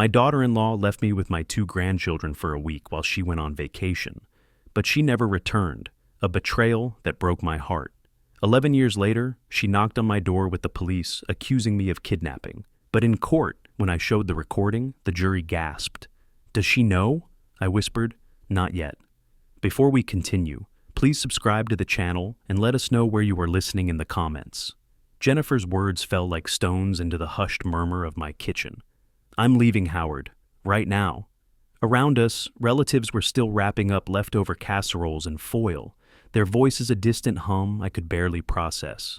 My daughter-in-law left me with my 2 grandchildren for a week while she went on vacation, but she never returned, a betrayal that broke my heart. 11 years later, she knocked on my door with the police, accusing me of kidnapping. But in court, when I showed the recording, the jury gasped. "Does she know?" I whispered. "Not yet." Before we continue, please subscribe to the channel and let us know where you are listening in the comments. Jennifer's words fell like stones into the hushed murmur of my kitchen. "I'm leaving Howard, right now." Around us, relatives were still wrapping up leftover casseroles in foil, their voices a distant hum I could barely process.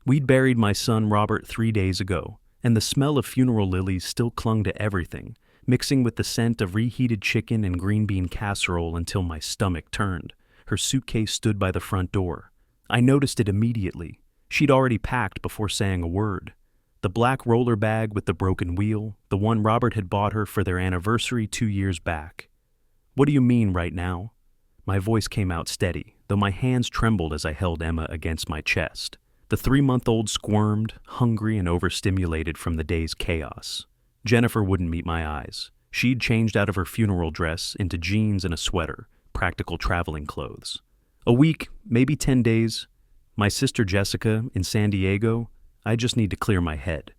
We'd buried my son Robert 3 days ago, and the smell of funeral lilies still clung to everything, mixing with the scent of reheated chicken and green bean casserole until my stomach turned. Her suitcase stood by the front door. I noticed it immediately. She'd already packed before saying a word. The black roller bag with the broken wheel, the one Robert had bought her for their anniversary 2 years back. "What do you mean right now?" My voice came out steady, though my hands trembled as I held Emma against my chest. The 3-month-old squirmed, hungry and overstimulated from the day's chaos. Jennifer wouldn't meet my eyes. She'd changed out of her funeral dress into jeans and a sweater, practical traveling clothes. A week, maybe 10 days. My sister Jessica in San Diego. I just need to clear my head.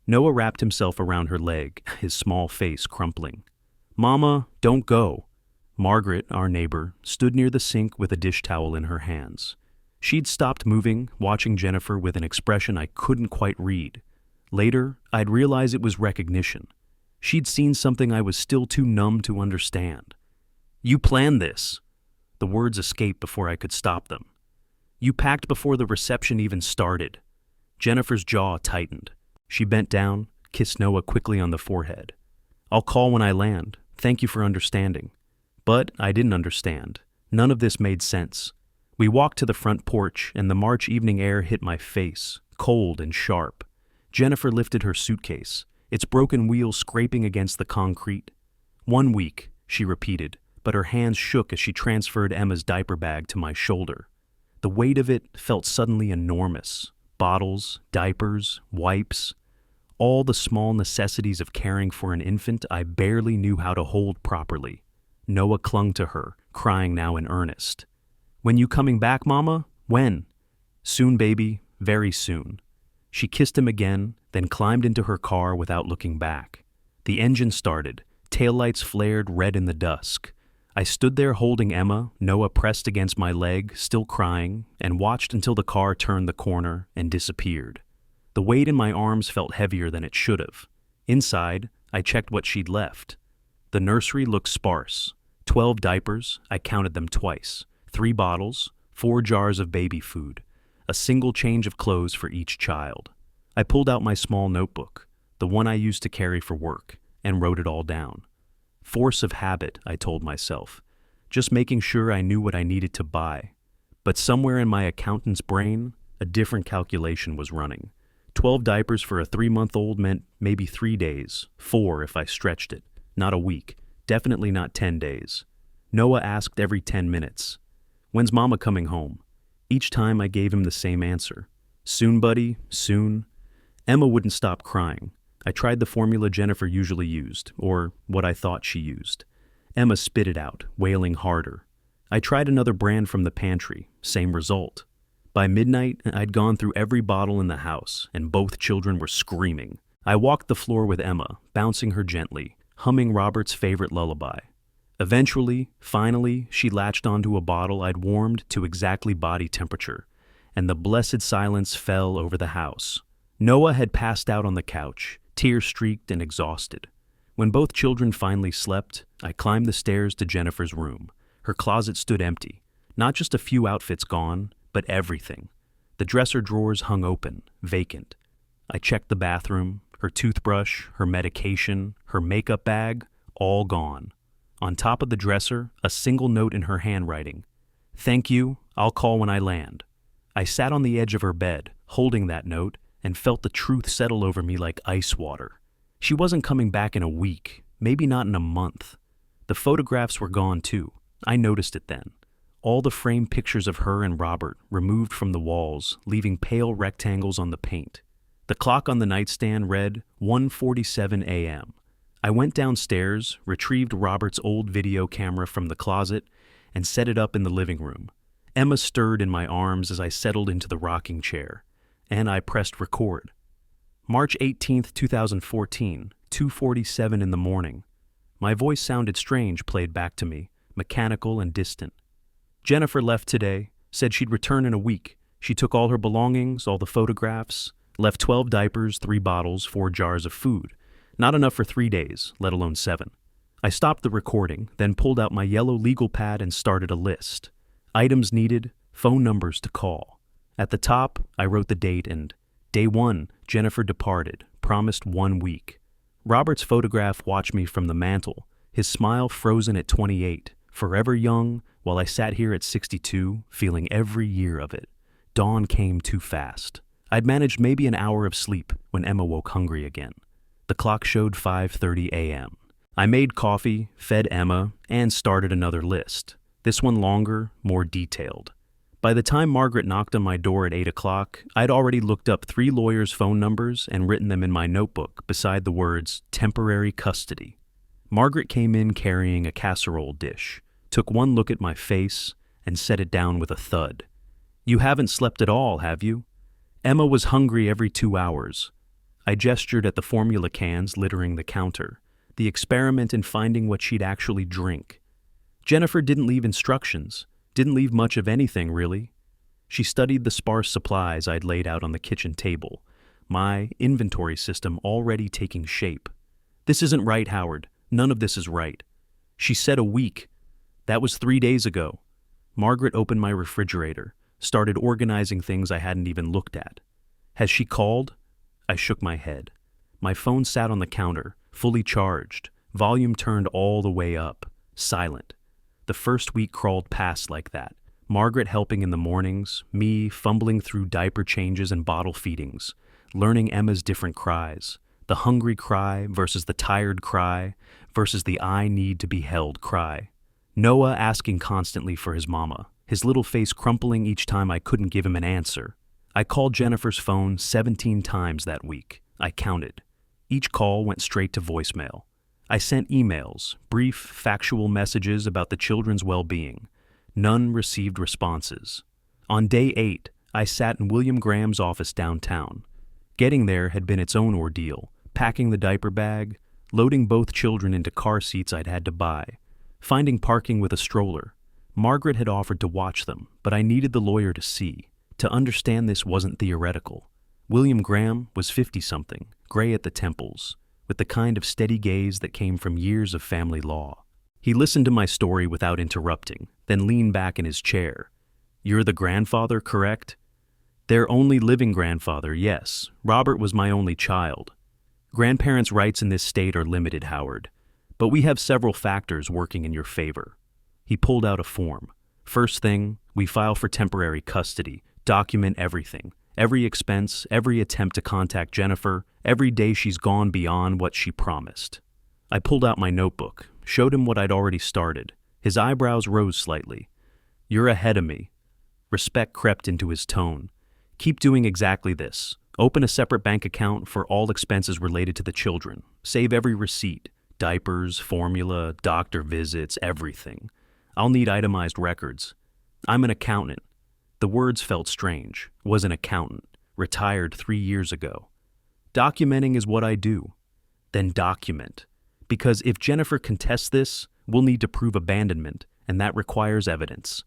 Noah wrapped himself around her leg, his small face crumpling. "Mama, don't go." Margaret, our neighbor, stood near the sink with a dish towel in her hands. She'd stopped moving, watching Jennifer with an expression I couldn't quite read. Later, I'd realize it was recognition. She'd seen something I was still too numb to understand. "You planned this." The words escaped before I could stop them. "You packed before the reception even started." Jennifer's jaw tightened. She bent down, kissed Noah quickly on the forehead. "I'll call when I land. Thank you for understanding." But I didn't understand. None of this made sense. We walked to the front porch, and the March evening air hit my face, cold and sharp. Jennifer lifted her suitcase, its broken wheels scraping against the concrete. "1 week," she repeated, but her hands shook as she transferred Emma's diaper bag to my shoulder. The weight of it felt suddenly enormous. Bottles, diapers, wipes, all the small necessities of caring for an infant I barely knew how to hold properly. Noah clung to her, crying now in earnest. "When you coming back, Mama? When?" "Soon, baby, very soon." She kissed him again, then climbed into her car without looking back. The engine started, taillights flared red in the dusk. I stood there holding Emma, Noah pressed against my leg, still crying, and watched until the car turned the corner and disappeared. The weight in my arms felt heavier than it should have. Inside, I checked what she'd left. The nursery looked sparse. 12 diapers, I counted them twice, 3 bottles, 4 jars of baby food, a single change of clothes for each child. I pulled out my small notebook, the one I used to carry for work, and wrote it all down. Force of habit, I told myself, just making sure I knew what I needed to buy. But somewhere in my accountant's brain, a different calculation was running. 12 diapers for a 3-month-old meant maybe 3 days, 4 if I stretched it, not a week, definitely not 10 days. Noah asked every 10 minutes, "When's Mama coming home?" Each time I gave him the same answer. "Soon, buddy, soon." Emma wouldn't stop crying. I tried the formula Jennifer usually used, or what I thought she used. Emma spit it out, wailing harder. I tried another brand from the pantry, same result. By midnight, I'd gone through every bottle in the house, and both children were screaming. I walked the floor with Emma, bouncing her gently, humming Robert's favorite lullaby. Eventually, finally, she latched onto a bottle I'd warmed to exactly body temperature, and the blessed silence fell over the house. Noah had passed out on the couch, tear-streaked and exhausted. When both children finally slept, I climbed the stairs to Jennifer's room. Her closet stood empty. Not just a few outfits gone, but everything. The dresser drawers hung open, vacant. I checked the bathroom, her toothbrush, her medication, her makeup bag, all gone. On top of the dresser, a single note in her handwriting. "Thank you, I'll call when I land." I sat on the edge of her bed, holding that note, and felt the truth settle over me like ice water. She wasn't coming back in a week, maybe not in a month. The photographs were gone too. I noticed it then. All the framed pictures of her and Robert removed from the walls, leaving pale rectangles on the paint. The clock on the nightstand read 1:47 a.m. I went downstairs, retrieved Robert's old video camera from the closet, and set it up in the living room. Emma stirred in my arms as I settled into the rocking chair, and I pressed record. March 18th, 2014, 2:47 in the morning. My voice sounded strange played back to me, mechanical and distant. Jennifer left today, said she'd return in a week. She took all her belongings, all the photographs, left 12 diapers, 3 bottles, 4 jars of food. Not enough for 3 days, let alone 7. I stopped the recording, then pulled out my yellow legal pad and started a list. Items needed, phone numbers to call. At the top, I wrote the date and Day 1, Jennifer departed, promised 1 week. Robert's photograph watched me from the mantel, his smile frozen at 28, forever young, while I sat here at 62, feeling every year of it. Dawn came too fast. I'd managed maybe an hour of sleep when Emma woke hungry again. The clock showed 5:30 a.m. I made coffee, fed Emma, and started another list. This one longer, more detailed. By the time Margaret knocked on my door at 8 o'clock, I'd already looked up 3 lawyers' phone numbers and written them in my notebook beside the words, temporary custody. Margaret came in carrying a casserole dish, took one look at my face, and set it down with a thud. You haven't slept at all, have you? Emma was hungry every 2 hours. I gestured at the formula cans littering the counter, the experiment in finding what she'd actually drink. Jennifer didn't leave instructions, didn't leave much of anything, really. She studied the sparse supplies I'd laid out on the kitchen table, my inventory system already taking shape. This isn't right, Howard. None of this is right. She said a week. That was 3 days ago. Margaret opened my refrigerator, started organizing things I hadn't even looked at. Has she called? I shook my head. My phone sat on the counter, fully charged, volume turned all the way up, silent. The first week crawled past like that. Margaret helping in the mornings, me fumbling through diaper changes and bottle feedings, learning Emma's different cries, the hungry cry versus the tired cry versus the I need to be held cry. Noah asking constantly for his mama, his little face crumpling each time I couldn't give him an answer. I called Jennifer's phone 17 times that week. I counted. Each call went straight to voicemail. I sent emails, brief, factual messages about the children's well-being. None received responses. On day 8, I sat in William Graham's office downtown. Getting there had been its own ordeal, packing the diaper bag, loading both children into car seats I'd had to buy, finding parking with a stroller. Margaret had offered to watch them, but I needed the lawyer to see, to understand this wasn't theoretical. William Graham was 50-something, gray at the temples, with the kind of steady gaze that came from years of family law. He listened to my story without interrupting, then leaned back in his chair. You're the grandfather, correct? Their only living grandfather, yes. Robert was my only child. Grandparents' rights in this state are limited, Howard, but we have several factors working in your favor. He pulled out a form. First thing, we file for temporary custody, document everything, every expense, every attempt to contact Jennifer, every day she's gone beyond what she promised. I pulled out my notebook, showed him what I'd already started. His eyebrows rose slightly. You're ahead of me. Respect crept into his tone. Keep doing exactly this. Open a separate bank account for all expenses related to the children. Save every receipt. Diapers, formula, doctor visits, everything. I'll need itemized records. I'm an accountant. The words felt strange. Was an accountant. Retired 3 years ago. Documenting is what I do. Then document. Because if Jennifer contests this, we'll need to prove abandonment, and that requires evidence.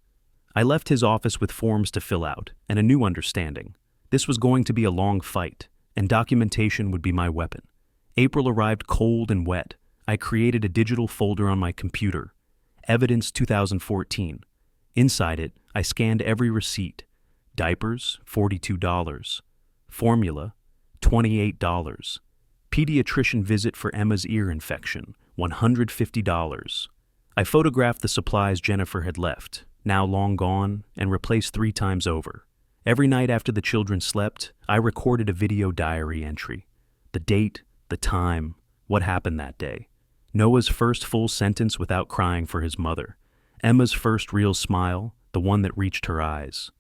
I left his office with forms to fill out, and a new understanding. This was going to be a long fight, and documentation would be my weapon. April arrived cold and wet. I created a digital folder on my computer. Evidence 2014. Inside it, I scanned every receipt. Diapers, $42. Formula, $28. Pediatrician visit for Emma's ear infection, $150. I photographed the supplies Jennifer had left, now long gone, and replaced 3 times over. Every night after the children slept, I recorded a video diary entry. The date, the time, what happened that day. Noah's first full sentence without crying for his mother. Emma's first real smile, the one that reached her eyes.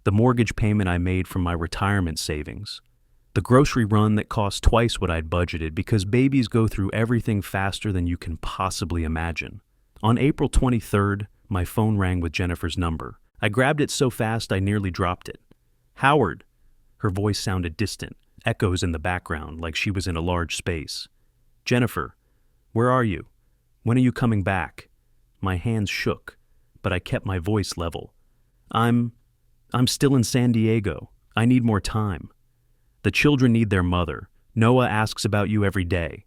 The mortgage payment I made from my retirement savings. The grocery run that cost twice what I'd budgeted because babies go through everything faster than you can possibly imagine. On April 23rd, my phone rang with Jennifer's number. I grabbed it so fast I nearly dropped it. "Howard!" Her voice sounded distant, echoes in the background like she was in a large space. "Jennifer, where are you? When are you coming back?" My hands shook, but I kept my voice level. I'm still in San Diego. I need more time. The children need their mother. Noah asks about you every day."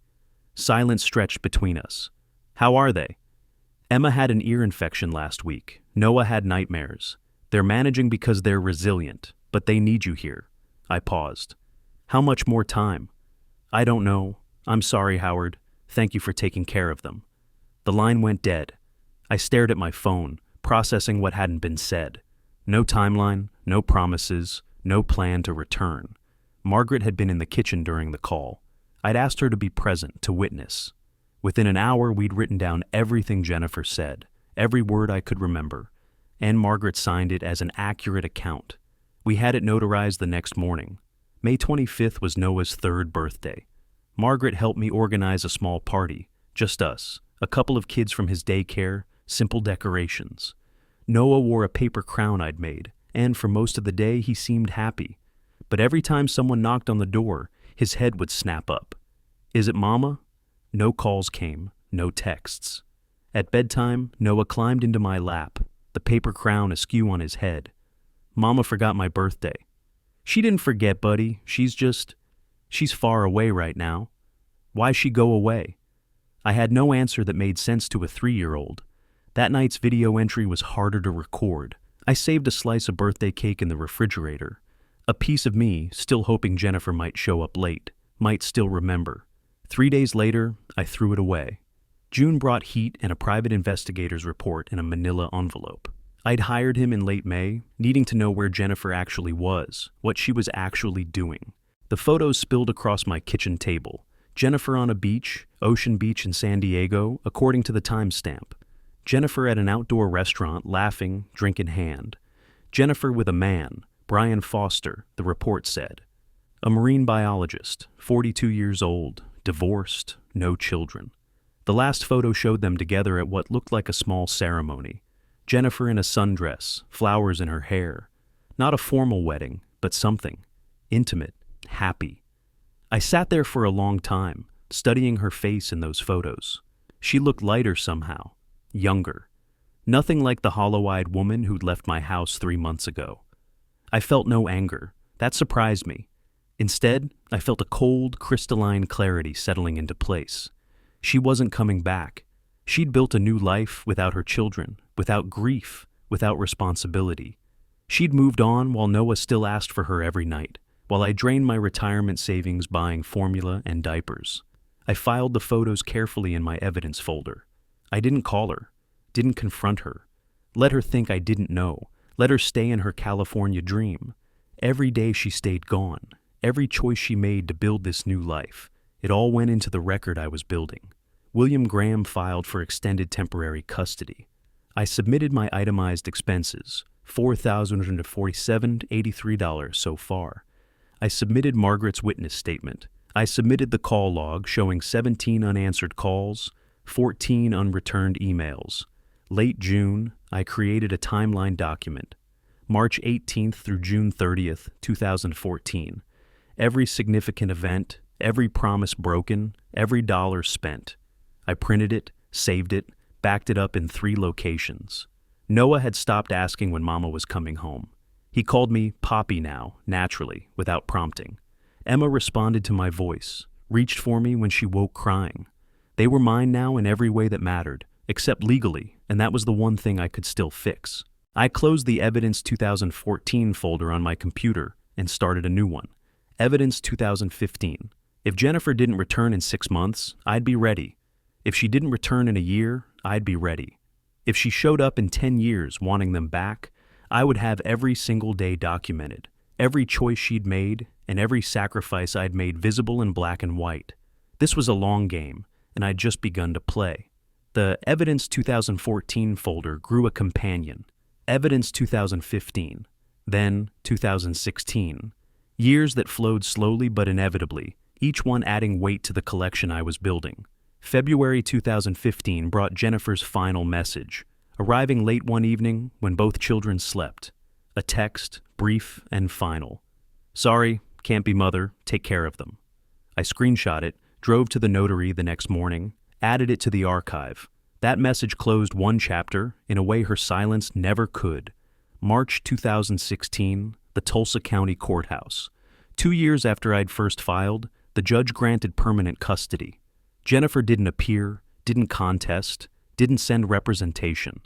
Silence stretched between us. "How are they?" "Emma had an ear infection last week. Noah had nightmares. They're managing because they're resilient, but they need you here." I paused. "How much more time?" "I don't know. I'm sorry, Howard. Thank you for taking care of them." The line went dead. I stared at my phone, processing what hadn't been said. No timeline, no promises, no plan to return. Margaret had been in the kitchen during the call. I'd asked her to be present, to witness. Within an hour, we'd written down everything Jennifer said, every word I could remember, and Margaret signed it as an accurate account. We had it notarized the next morning. May 25th was Noah's 3rd birthday. Margaret helped me organize a small party, just us, a couple of kids from his daycare, simple decorations. Noah wore a paper crown I'd made, and for most of the day he seemed happy. But every time someone knocked on the door, his head would snap up. "Is it Mama?" No calls came, no texts. At bedtime, Noah climbed into my lap, the paper crown askew on his head. "Mama forgot my birthday." "She didn't forget, buddy. She's far away right now." "Why'd she go away?" I had no answer that made sense to a 3-year-old. That night's video entry was harder to record. I saved a slice of birthday cake in the refrigerator. A piece of me, still hoping Jennifer might show up late, might still remember. 3 days later, I threw it away. June brought heat and a private investigator's report in a manila envelope. I'd hired him in late May, needing to know where Jennifer actually was, what she was actually doing. The photos spilled across my kitchen table. Jennifer on a beach, Ocean Beach in San Diego, according to the timestamp. Jennifer at an outdoor restaurant, laughing, drink in hand. Jennifer with a man, Brian Foster, the report said. A marine biologist, 42 years old, divorced, no children. The last photo showed them together at what looked like a small ceremony. Jennifer in a sundress, flowers in her hair. Not a formal wedding, but something. Intimate, happy. I sat there for a long time, studying her face in those photos. She looked lighter somehow, younger. Nothing like the hollow-eyed woman who'd left my house 3 months ago. I felt no anger. That surprised me. Instead, I felt a cold, crystalline clarity settling into place. She wasn't coming back. She'd built a new life without her children, without grief, without responsibility. She'd moved on while Noah still asked for her every night, while I drained my retirement savings buying formula and diapers. I filed the photos carefully in my evidence folder. I didn't call her, didn't confront her. Let her think I didn't know. Let her stay in her California dream. Every day she stayed gone. Every choice she made to build this new life. It all went into the record I was building. William Graham filed for extended temporary custody. I submitted my itemized expenses, $4,147.83 so far. I submitted Margaret's witness statement. I submitted the call log showing 17 unanswered calls, 14 unreturned emails. Late June, I created a timeline document. March 18th through June 30th, 2014. Every significant event, every promise broken, every dollar spent. I printed it, saved it, backed it up in 3 locations. Noah had stopped asking when Mama was coming home. He called me Poppy now, naturally, without prompting. Emma responded to my voice, reached for me when she woke crying. They were mine now in every way that mattered, except legally, and that was the one thing I could still fix. I closed the Evidence 2014 folder on my computer and started a new one. Evidence 2015. If Jennifer didn't return in 6 months, I'd be ready. If she didn't return in a year, I'd be ready. If she showed up in 10 years wanting them back, I would have every single day documented, every choice she'd made, and every sacrifice I'd made visible in black and white. This was a long game, and I'd just begun to play. The Evidence 2014 folder grew a companion. Evidence 2015, then 2016. Years that flowed slowly but inevitably, each one adding weight to the collection I was building. February 2015 brought Jennifer's final message, arriving late one evening when both children slept. A text, brief and final. "Sorry, can't be mother, take care of them." I screenshot it, drove to the notary the next morning, added it to the archive. That message closed one chapter in a way her silence never could. March 2016, the Tulsa County Courthouse. 2 years after I'd first filed, the judge granted permanent custody. Jennifer didn't appear, didn't contest, didn't send representation.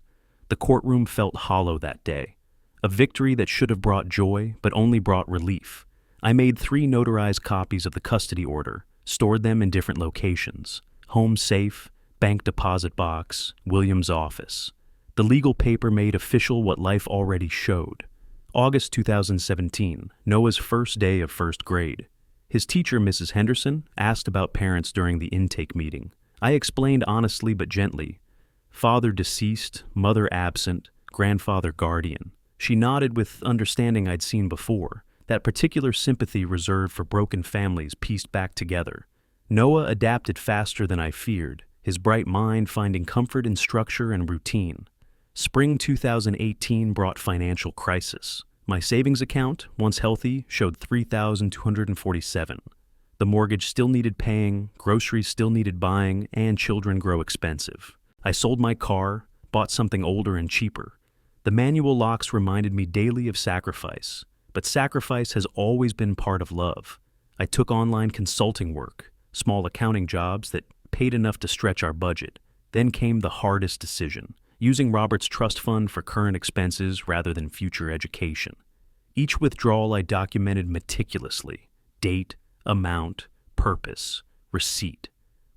The courtroom felt hollow that day. A victory that should have brought joy, but only brought relief. I made 3 notarized copies of the custody order, stored them in different locations. Home safe, bank deposit box, William's office. The legal paper made official what life already showed. August 2017, Noah's first day of first grade. His teacher, Mrs. Henderson, asked about parents during the intake meeting. I explained honestly but gently. Father deceased, mother absent, grandfather guardian. She nodded with understanding I'd seen before, that particular sympathy reserved for broken families pieced back together. Noah adapted faster than I feared, his bright mind finding comfort in structure and routine. Spring 2018 brought financial crisis. My savings account, once healthy, showed $3,247. The mortgage still needed paying, groceries still needed buying, and children grow expensive. I sold my car, bought something older and cheaper. The manual locks reminded me daily of sacrifice, but sacrifice has always been part of love. I took online consulting work, small accounting jobs that paid enough to stretch our budget. Then came the hardest decision. Using Robert's trust fund for current expenses rather than future education. Each withdrawal I documented meticulously. Date, amount, purpose, receipt.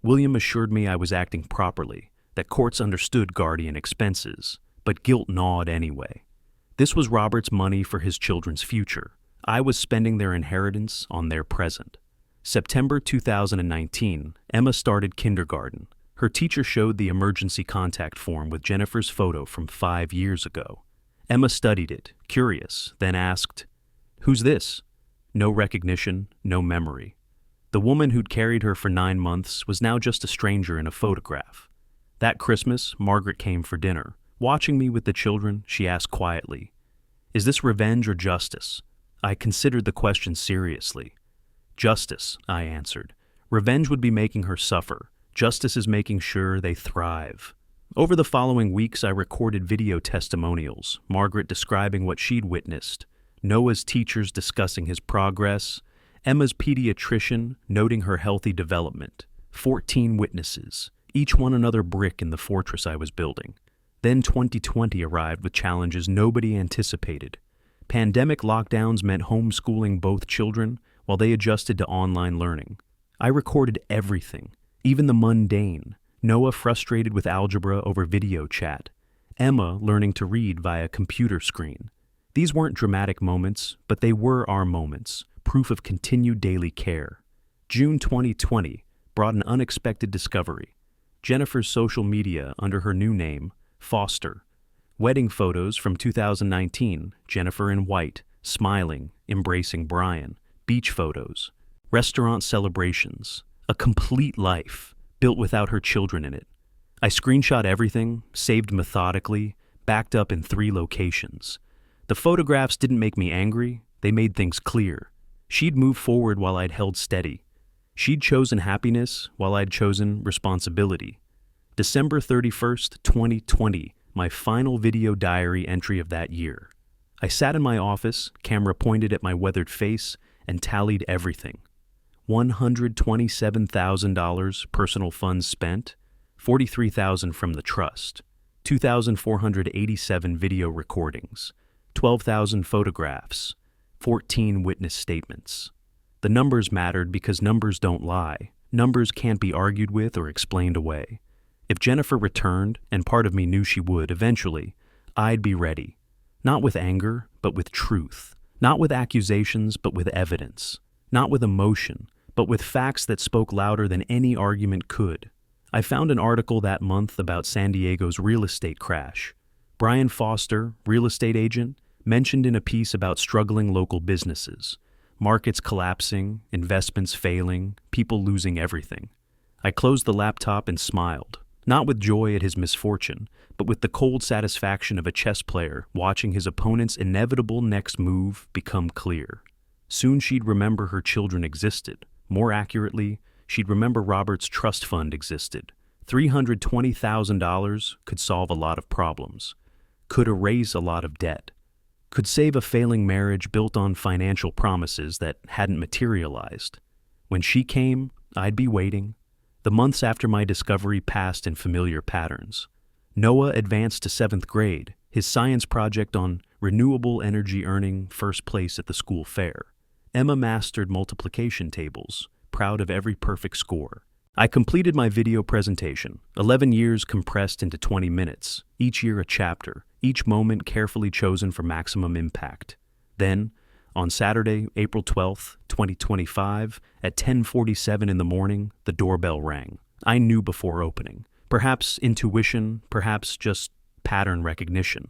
William assured me I was acting properly, that courts understood guardian expenses, but guilt gnawed anyway. This was Robert's money for his children's future. I was spending their inheritance on their present. September 2019, Emma started kindergarten. Her teacher showed the emergency contact form with Jennifer's photo from 5 years ago. Emma studied it, curious, then asked, "Who's this?" No recognition, no memory. The woman who'd carried her for 9 months was now just a stranger in a photograph. That Christmas, Margaret came for dinner. Watching me with the children, she asked quietly, "Is this revenge or justice?" I considered the question seriously. "Justice," I answered. "Revenge would be making her suffer. Justice is making sure they thrive." Over the following weeks, I recorded video testimonials, Margaret describing what she'd witnessed, Noah's teachers discussing his progress, Emma's pediatrician noting her healthy development, 14 witnesses, each one another brick in the fortress I was building. Then 2020 arrived with challenges nobody anticipated. Pandemic lockdowns meant homeschooling both children while they adjusted to online learning. I recorded everything. Even the mundane. Noah frustrated with algebra over video chat. Emma learning to read via computer screen. These weren't dramatic moments, but they were our moments, proof of continued daily care. June 2020 brought an unexpected discovery. Jennifer's social media under her new name, Foster. Wedding photos from 2019, Jennifer in white, smiling, embracing Brian. Beach photos. Restaurant celebrations. A complete life, built without her children in it. I screenshot everything, saved methodically, backed up in 3 locations. The photographs didn't make me angry, they made things clear. She'd moved forward while I'd held steady. She'd chosen happiness while I'd chosen responsibility. December 31st, 2020, my final video diary entry of that year. I sat in my office, camera pointed at my weathered face, and tallied everything. $127,000 personal funds spent, $43,000 from the trust, 2,487 video recordings, 12,000 photographs, 14 witness statements. The numbers mattered because numbers don't lie. Numbers can't be argued with or explained away. If Jennifer returned, and part of me knew she would eventually, I'd be ready. Not with anger, but with truth. Not with accusations, but with evidence. Not with emotion, but with facts that spoke louder than any argument could. I found an article that month about San Diego's real estate crash. Brian Foster, real estate agent, mentioned in a piece about struggling local businesses. Markets collapsing, investments failing, people losing everything. I closed the laptop and smiled, not with joy at his misfortune, but with the cold satisfaction of a chess player watching his opponent's inevitable next move become clear. Soon she'd remember her children existed. More accurately, she'd remember Robert's trust fund existed. $320,000 could solve a lot of problems, could erase a lot of debt, could save a failing marriage built on financial promises that hadn't materialized. When she came, I'd be waiting. The months after my discovery passed in familiar patterns. Noah advanced to 7th grade, his science project on renewable energy earning first place at the school fair. Emma mastered multiplication tables, proud of every perfect score. I completed my video presentation, 11 years compressed into 20 minutes, each year a chapter, each moment carefully chosen for maximum impact. Then, on Saturday, April 12th, 2025, at 10:47 in the morning, the doorbell rang. I knew before opening. Perhaps intuition, perhaps just pattern recognition.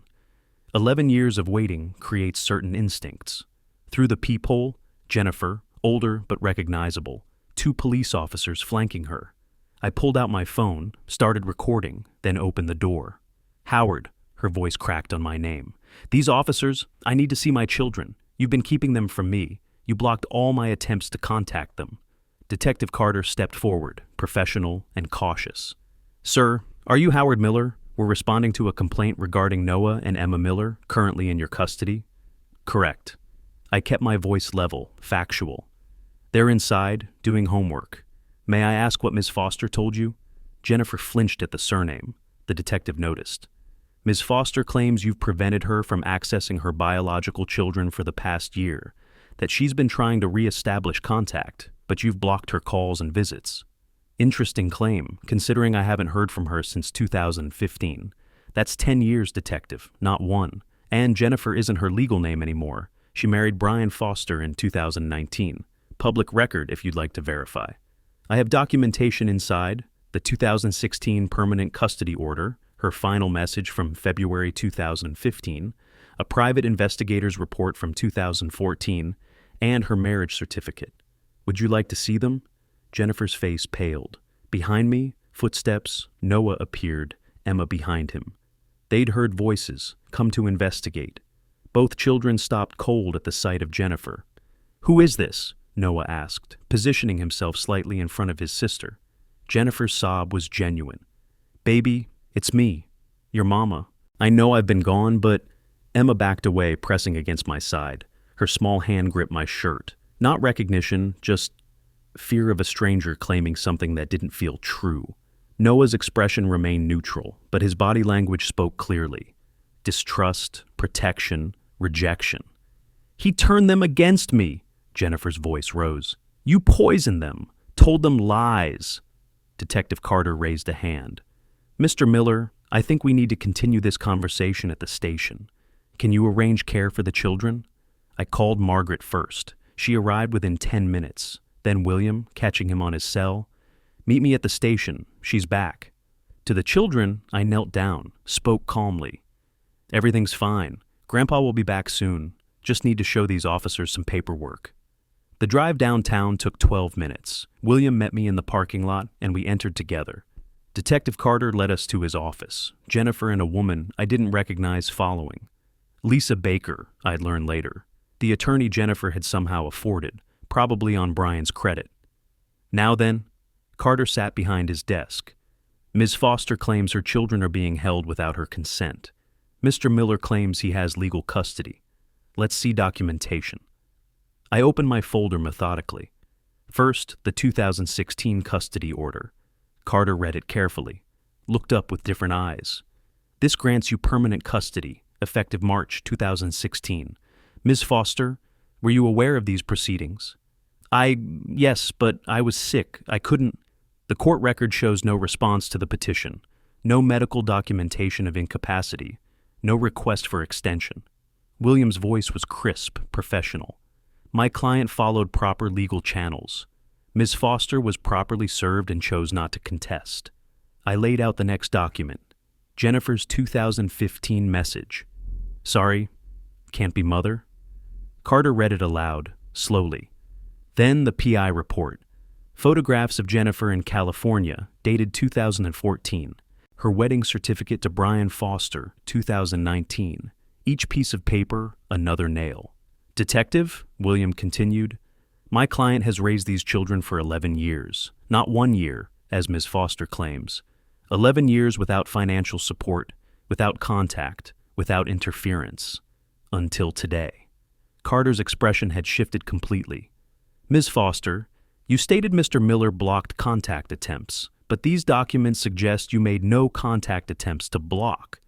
11 years of waiting creates certain instincts. Through the peephole, Jennifer, older but recognizable, 2 police officers flanking her. I pulled out my phone, started recording, then opened the door. "Howard," her voice cracked on my name. "These officers, I need to see my children. You've been keeping them from me. You blocked all my attempts to contact them." Detective Carter stepped forward, professional and cautious. "Sir, are you Howard Miller? We're responding to a complaint regarding Noah and Emma Miller, currently in your custody." "Correct." I kept my voice level, factual. "They're inside, doing homework. May I ask what Ms. Foster told you?" Jennifer flinched at the surname. The detective noticed. "Ms. Foster claims you've prevented her from accessing her biological children for the past year, that she's been trying to re-establish contact, but you've blocked her calls and visits." Interesting claim, considering I haven't heard from her since 2015. That's 10 years, detective, not 1. And Jennifer isn't her legal name anymore. She married Brian Foster in 2019. Public record if you'd like to verify. I have documentation inside, the 2016 permanent custody order, her final message from February 2015, a private investigator's report from 2014, and her marriage certificate. Would you like to see them? Jennifer's face paled. Behind me, footsteps, Noah appeared, Emma behind him. They'd heard voices, come to investigate. Both children stopped cold at the sight of Jennifer. "Who is this?" Noah asked, positioning himself slightly in front of his sister. Jennifer's sob was genuine. "Baby, it's me, your mama. I know I've been gone, but..." Emma backed away, pressing against my side. Her small hand gripped my shirt. Not recognition, just fear of a stranger claiming something that didn't feel true. Noah's expression remained neutral, but his body language spoke clearly. Distrust, protection, rejection. "He turned them against me," Jennifer's voice rose. "You poisoned them, told them lies." Detective Carter raised a hand. "Mr. Miller, I think we need to continue this conversation at the station. Can you arrange care for the children?" I called Margaret first. She arrived within 10 minutes. Then William, catching him on his cell. "Meet me at the station. She's back." To the children, I knelt down, spoke calmly. "Everything's fine. Grandpa will be back soon. Just need to show these officers some paperwork." The drive downtown took 12 minutes. William met me in the parking lot, and we entered together. Detective Carter led us to his office. Jennifer and a woman I didn't recognize following. Lisa Baker, I'd learn later. The attorney Jennifer had somehow afforded, probably on Brian's credit. "Now then," Carter sat behind his desk. "Ms. Foster claims her children are being held without her consent. Mr. Miller claims he has legal custody. Let's see documentation." I opened my folder methodically. First, the 2016 custody order. Carter read it carefully, looked up with different eyes. "This grants you permanent custody, effective March 2016. Ms. Foster, were you aware of these proceedings?" Yes, but I was sick. I couldn't." The court record shows no response to the petition, no medical documentation of incapacity, no request for extension. William's voice was crisp, professional. My client followed proper legal channels. Ms. Foster was properly served and chose not to contest. I laid out the next document, Jennifer's 2015 message. "Sorry, can't be mother?" Carter read it aloud, slowly. Then the PI report. Photographs of Jennifer in California, dated 2014. Her wedding certificate to Brian Foster, 2019. Each piece of paper, another nail. Detective, William continued, my client has raised these children for 11 years. Not 1 year, as Ms. Foster claims. 11 years without financial support, without contact, without interference. Until today. Carter's expression had shifted completely. Ms. Foster, you stated Mr. Miller blocked contact attempts, but these documents suggest you made no contact attempts to block.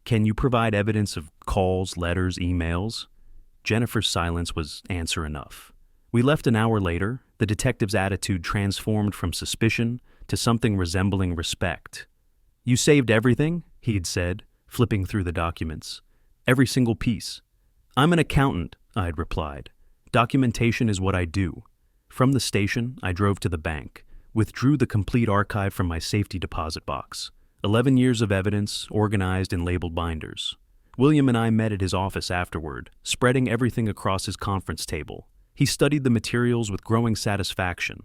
Can you provide evidence of calls, letters, emails? Jennifer's silence was answer enough. We left an hour later, the detective's attitude transformed from suspicion to something resembling respect. You saved everything, he had said, flipping through the documents. Every single piece. I'm an accountant, I had replied. Documentation is what I do. From the station, I drove to the bank, withdrew the complete archive from my safety deposit box. 11 years of evidence, organized in labeled binders. William and I met at his office afterward, spreading everything across his conference table. He studied the materials with growing satisfaction.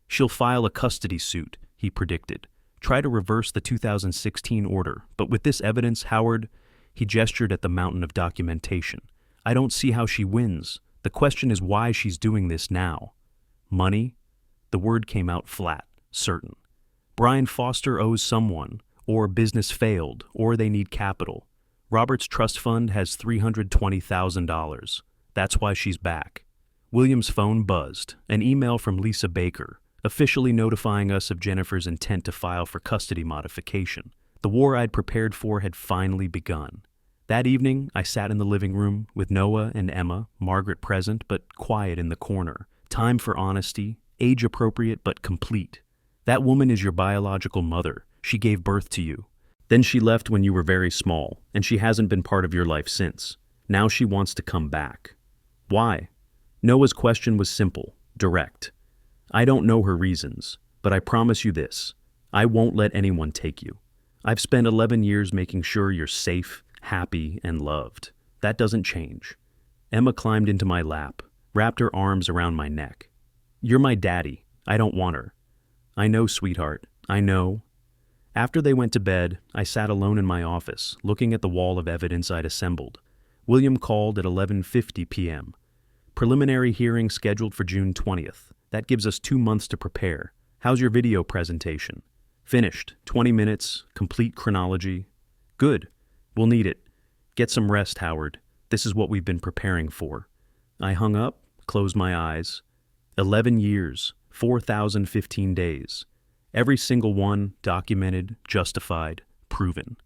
She'll file a custody suit, he predicted. Try to reverse the 2016 order, but with this evidence, Howard, he gestured at the mountain of documentation. I don't see how she wins. The question is why she's doing this now. Money? The word came out flat, certain. Brian Foster owes someone, or business failed, or they need capital. Robert's trust fund has $320,000. That's why she's back. William's phone buzzed, an email from Lisa Baker, officially notifying us of Jennifer's intent to file for custody modification. The war I'd prepared for had finally begun. That evening, I sat in the living room with Noah and Emma, Margaret present but quiet in the corner. Time for honesty, age-appropriate but complete. That woman is your biological mother. She gave birth to you. Then she left when you were very small, and she hasn't been part of your life since. Now she wants to come back. Why? Noah's question was simple, direct. I don't know her reasons, but I promise you this. I won't let anyone take you. I've spent 11 years making sure you're safe, happy, and loved. That doesn't change. Emma climbed into my lap, wrapped her arms around my neck. You're my daddy. I don't want her. I know, sweetheart. I know. After they went to bed, I sat alone in my office, looking at the wall of evidence I'd assembled. William called at 11:50 p.m. Preliminary hearing scheduled for June 20th. That gives us 2 months to prepare. How's your video presentation? Finished. 20 minutes. Complete chronology. Good. We'll need it. Get some rest, Howard. This is what we've been preparing for. I hung up, closed my eyes. 11 years, 4,015 days. Every single one documented, justified, proven.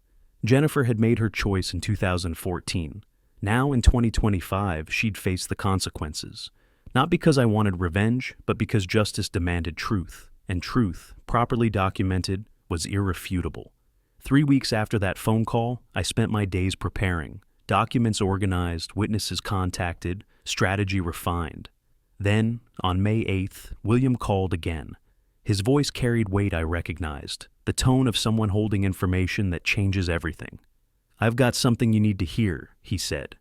Jennifer had made her choice in 2014. Now in 2025, she'd face the consequences. Not because I wanted revenge, but because justice demanded truth. And truth, properly documented, was irrefutable. 3 weeks after that phone call, I spent my days preparing. Documents organized, witnesses contacted, strategy refined. Then, on May 8th, William called again. His voice carried weight I recognized, the tone of someone holding information that changes everything. I've got something you need to hear, he said.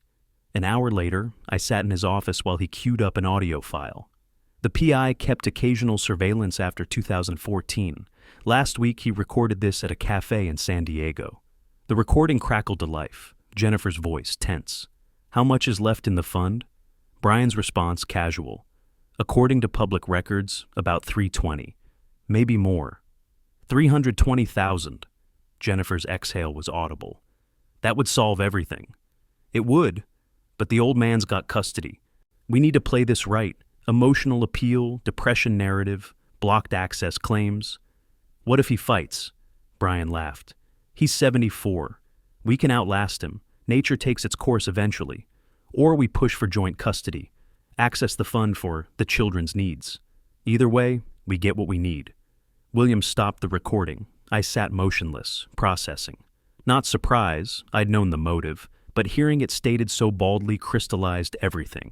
An hour later, I sat in his office while he queued up an audio file. The PI kept occasional surveillance after 2014. Last week, he recorded this at a cafe in San Diego. The recording crackled to life, Jennifer's voice tense. How much is left in the fund? Brian's response casual. According to public records, about $320. Maybe more. $320,000. Jennifer's exhale was audible. That would solve everything. It would, but the old man's got custody. We need to play this right. Emotional appeal, depression narrative, blocked access claims. What if he fights? Brian laughed. He's 74. We can outlast him. Nature takes its course eventually. Or we push for joint custody. Access the fund for the children's needs. Either way, we get what we need. William stopped the recording. I sat motionless, processing. Not surprise, I'd known the motive, but hearing it stated so baldly crystallized everything.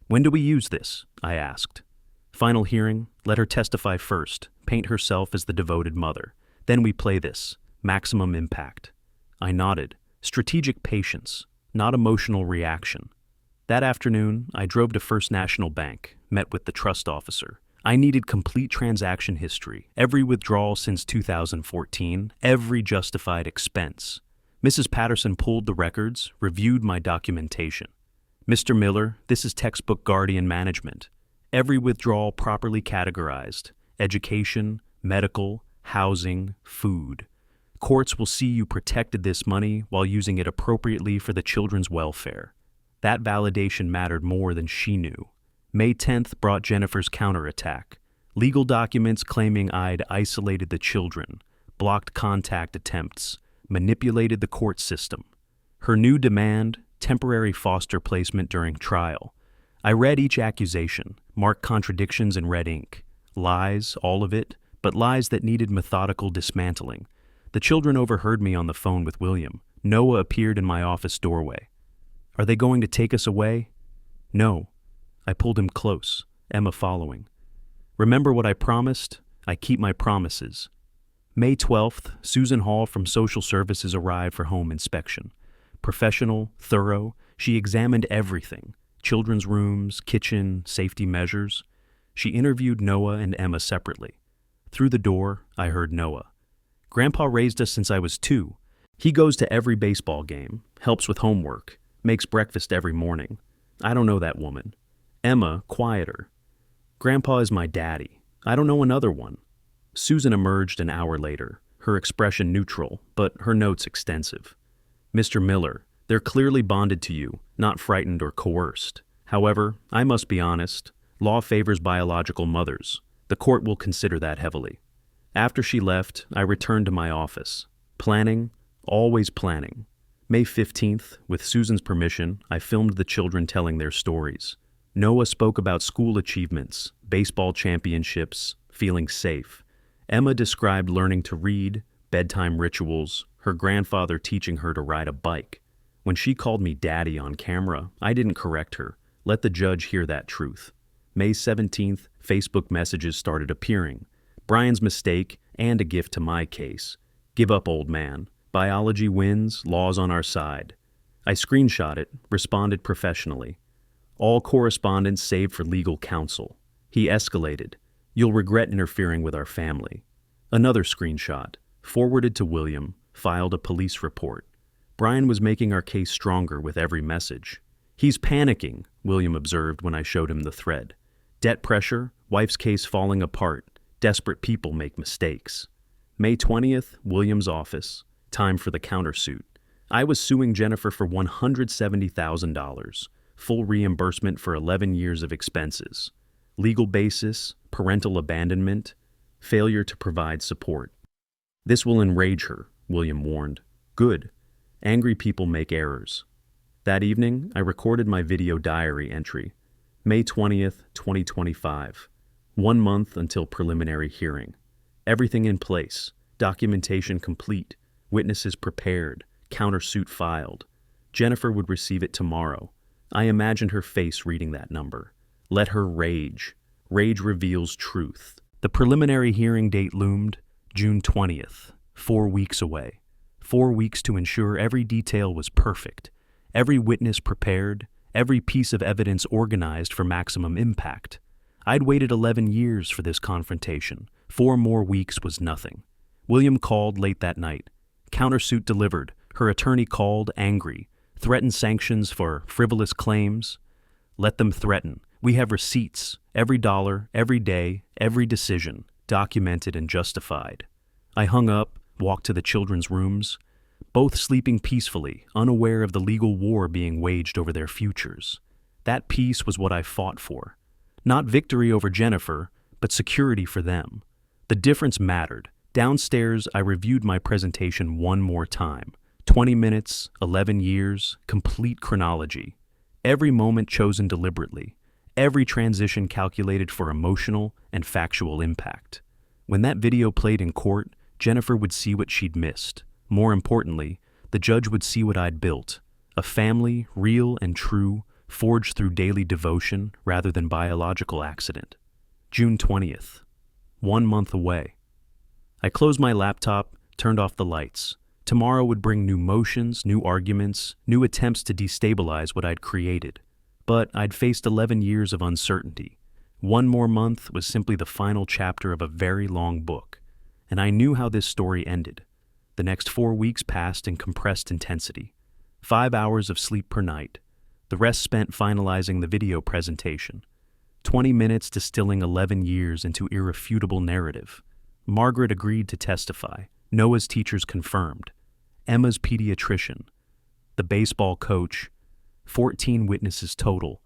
When do we use this? I asked. Final hearing, let her testify first, paint herself as the devoted mother. Then we play this, maximum impact. I nodded. Strategic patience, not emotional reaction. That afternoon, I drove to First National Bank, met with the trust officer. I needed complete transaction history, every withdrawal since 2014, every justified expense. Mrs. Patterson pulled the records, reviewed my documentation. Mr. Miller, this is textbook guardian management. Every withdrawal properly categorized: education, medical, housing, food. Courts will see you protected this money while using it appropriately for the children's welfare. That validation mattered more than she knew. May 10th brought Jennifer's counterattack. Legal documents claiming I'd isolated the children, blocked contact attempts, manipulated the court system. Her new demand: temporary foster placement during trial. I read each accusation, marked contradictions in red ink. Lies, all of it, but lies that needed methodical dismantling. The children overheard me on the phone with William. Noah appeared in my office doorway. Are they going to take us away? No. I pulled him close, Emma following. Remember what I promised? I keep my promises. May 12th, Susan Hall from Social Services arrived for home inspection. Professional, thorough, she examined everything: children's rooms, kitchen, safety measures. She interviewed Noah and Emma separately. Through the door, I heard Noah. Grandpa raised us since I was 2. He goes to every baseball game, helps with homework, makes breakfast every morning. I don't know that woman. Emma, quieter. Grandpa is my daddy. I don't know another one. Susan emerged an hour later, her expression neutral, but her notes extensive. Mr. Miller, they're clearly bonded to you, not frightened or coerced. However, I must be honest, law favors biological mothers. The court will consider that heavily. After she left, I returned to my office. Planning, always planning. May 15th, with Susan's permission, I filmed the children telling their stories. Noah spoke about school achievements, baseball championships, feeling safe. Emma described learning to read, bedtime rituals, her grandfather teaching her to ride a bike. When she called me daddy on camera, I didn't correct her. Let the judge hear that truth. May 17th, Facebook messages started appearing. Brian's mistake and a gift to my case. Give up, old man. Biology wins, law's on our side. I screenshot it, responded professionally. All correspondence saved for legal counsel. He escalated. You'll regret interfering with our family. Another screenshot, forwarded to William, filed a police report. Brian was making our case stronger with every message. He's panicking, William observed when I showed him the thread. Debt pressure, wife's case falling apart. Desperate people make mistakes. May 20th, William's office. Time for the countersuit. I was suing Jennifer for $170,000. Full reimbursement for 11 years of expenses. Legal basis: parental abandonment, failure to provide support. This will enrage her, William warned. Good. Angry people make errors. That evening, I recorded my video diary entry. May 20th, 2025. 1 month until preliminary hearing. Everything in place. Documentation complete. Witnesses prepared. Countersuit filed. Jennifer would receive it tomorrow. I imagined her face reading that number. Let her rage. Rage reveals truth. The preliminary hearing date loomed, June 20th, 4 weeks away. 4 weeks to ensure every detail was perfect, every witness prepared, every piece of evidence organized for maximum impact. I'd waited 11 years for this confrontation. 4 more weeks was nothing. William called late that night. Countersuit delivered. Her attorney called, angry. Threatened sanctions for frivolous claims. Let them threaten. We have receipts. Every dollar, every day, every decision, documented and justified. I hung up, walked to the children's rooms, both sleeping peacefully, unaware of the legal war being waged over their futures. That peace was what I fought for. Not victory over Jennifer, but security for them. The difference mattered. Downstairs, I reviewed my presentation one more time. 20 minutes, 11 years, complete chronology. Every moment chosen deliberately. Every transition calculated for emotional and factual impact. When that video played in court, Jennifer would see what she'd missed. More importantly, the judge would see what I'd built. A family, real and true, forged through daily devotion rather than biological accident. June 20th. 1 month away. I closed my laptop, turned off the lights. Tomorrow would bring new motions, new arguments, new attempts to destabilize what I'd created. But I'd faced 11 years of uncertainty. One more month was simply the final chapter of a very long book, and I knew how this story ended. The next 4 weeks passed in compressed intensity. 5 hours of sleep per night. The rest spent finalizing the video presentation. 20 minutes distilling 11 years into irrefutable narrative. Margaret agreed to testify. Noah's teachers confirmed. Emma's pediatrician. The baseball coach. 14 witnesses total,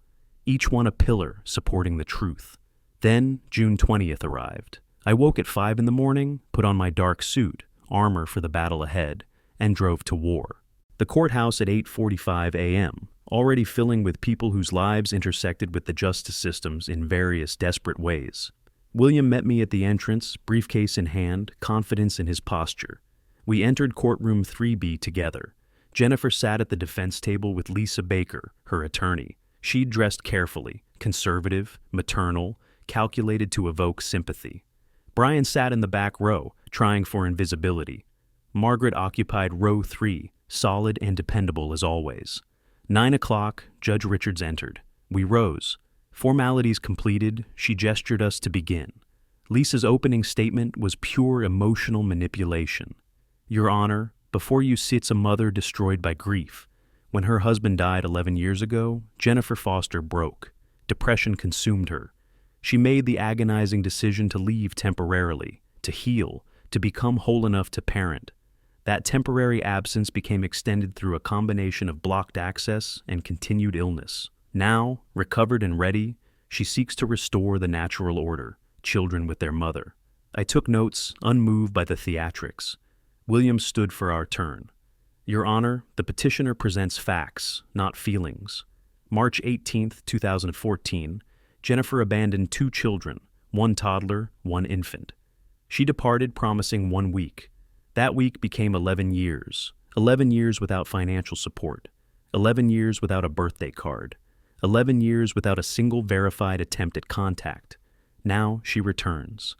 each one a pillar supporting the truth. Then June 20th arrived. I woke at 5 in the morning, put on my dark suit, armor for the battle ahead, and drove to war. The courthouse at 8:45 a.m., already filling with people whose lives intersected with the justice systems in various desperate ways. William met me at the entrance, briefcase in hand, confidence in his posture. We entered courtroom 3B together. Jennifer sat at the defense table with Lisa Baker, her attorney. She'd dressed carefully, conservative, maternal, calculated to evoke sympathy. Brian sat in the back row, trying for invisibility. Margaret occupied row 3, solid and dependable as always. 9 o'clock, Judge Richards entered. We rose. Formalities completed, she gestured us to begin. Lisa's opening statement was pure emotional manipulation. Your Honor, before you sits a mother destroyed by grief. When her husband died 11 years ago, Jennifer Foster broke. Depression consumed her. She made the agonizing decision to leave temporarily, to heal, to become whole enough to parent. That temporary absence became extended through a combination of blocked access and continued illness. Now, recovered and ready, she seeks to restore the natural order, children with their mother. I took notes, unmoved by the theatrics. William stood for our turn. Your Honor, the petitioner presents facts, not feelings. March 18, 2014, Jennifer abandoned 2 children, 1 toddler, 1 infant. She departed promising 1 week. That week became 11 years. 11 years without financial support. 11 years without a birthday card. 11 years without a single verified attempt at contact. Now she returns.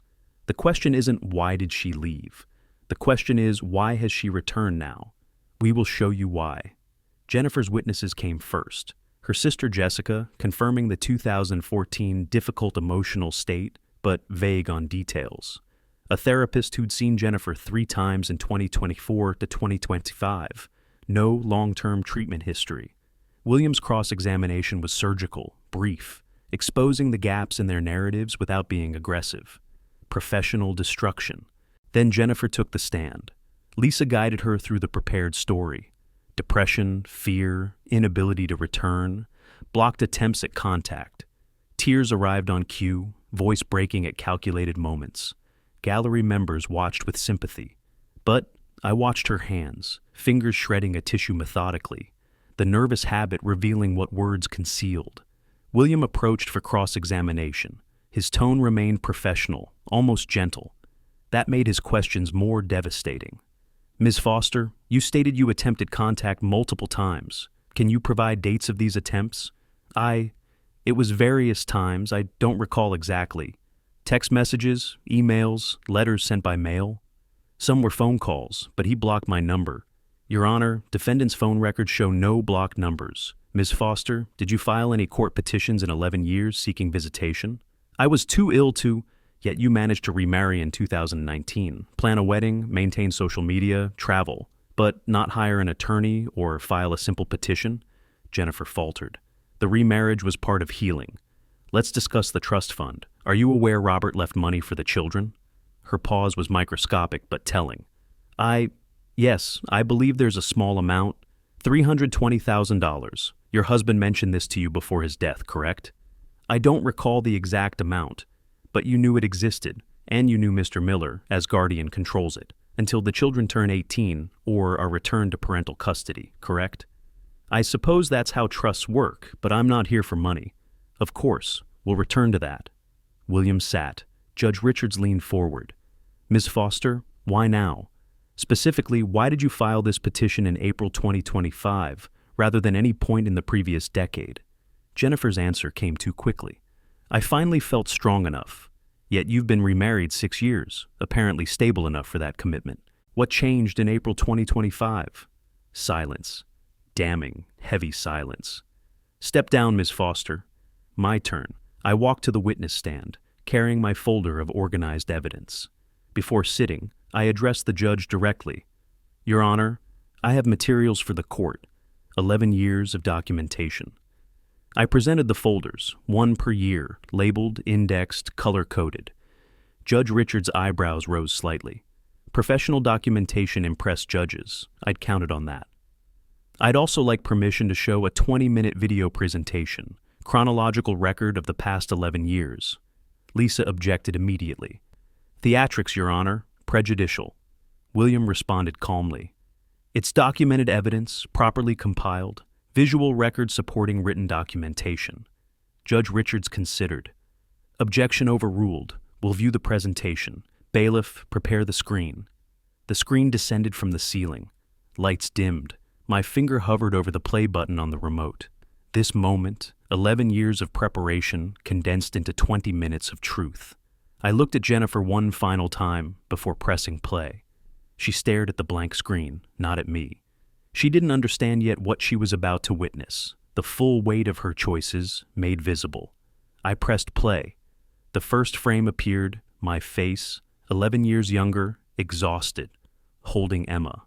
The question isn't why did she leave? The question is, why has she returned now? We will show you why. Jennifer's witnesses came first. Her sister Jessica, confirming the 2014 difficult emotional state, but vague on details. A therapist who'd seen Jennifer 3 times in 2024 to 2025. No long-term treatment history. William's cross-examination was surgical, brief, exposing the gaps in their narratives without being aggressive. Professional destruction. Then Jennifer took the stand. Lisa guided her through the prepared story. Depression, fear, inability to return, blocked attempts at contact. Tears arrived on cue, voice breaking at calculated moments. Gallery members watched with sympathy. But I watched her hands, fingers shredding a tissue methodically, the nervous habit revealing what words concealed. William approached for cross-examination. His tone remained professional, almost gentle. That made his questions more devastating. Ms. Foster, you stated you attempted contact multiple times. Can you provide dates of these attempts? It was various times, I don't recall exactly. Text messages, emails, letters sent by mail. Some were phone calls, but he blocked my number. Your Honor, defendant's phone records show no blocked numbers. Ms. Foster, did you file any court petitions in 11 years seeking visitation? I was too ill to... Yet you managed to remarry in 2019, plan a wedding, maintain social media, travel, but not hire an attorney or file a simple petition? Jennifer faltered. The remarriage was part of healing. Let's discuss the trust fund. Are you aware Robert left money for the children? Her pause was microscopic but telling. Yes, I believe there's a small amount. $320,000. Your husband mentioned this to you before his death, correct? I don't recall the exact amount. But you knew it existed, and you knew Mr. Miller, as guardian, controls it, until the children turn 18 or are returned to parental custody, correct? I suppose that's how trusts work, but I'm not here for money. Of course, we'll return to that. William sat. Judge Richards leaned forward. Ms. Foster, why now? Specifically, why did you file this petition in April 2025, rather than any point in the previous decade? Jennifer's answer came too quickly. I finally felt strong enough. Yet you've been remarried 6 years, apparently stable enough for that commitment. What changed in April 2025? Silence. Damning, heavy silence. Step down, Ms. Foster. My turn. I walked to the witness stand, carrying my folder of organized evidence. Before sitting, I addressed the judge directly. Your Honor, I have materials for the court, 11 years of documentation. I presented the folders, one per year, labeled, indexed, color-coded. Judge Richard's eyebrows rose slightly. Professional documentation impressed judges. I'd counted on that. I'd also like permission to show a 20-minute video presentation, chronological record of the past 11 years. Lisa objected immediately. Theatrics, Your Honor, prejudicial. William responded calmly. It's documented evidence, properly compiled, visual record supporting written documentation. Judge Richards considered. Objection overruled. We'll view the presentation. Bailiff, prepare the screen. The screen descended from the ceiling. Lights dimmed. My finger hovered over the play button on the remote. This moment, 11 years of preparation, condensed into 20 minutes of truth. I looked at Jennifer one final time before pressing play. She stared at the blank screen, not at me. She didn't understand yet what she was about to witness, the full weight of her choices made visible. I pressed play. The first frame appeared, my face, 11 years younger, exhausted, holding Emma.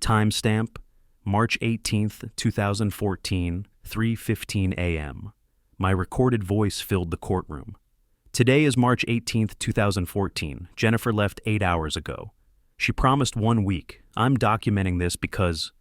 Timestamp, March 18th, 2014, 3:15 a.m. My recorded voice filled the courtroom. Today is March 18th, 2014. Jennifer left 8 hours ago. She promised 1 week. I'm documenting this because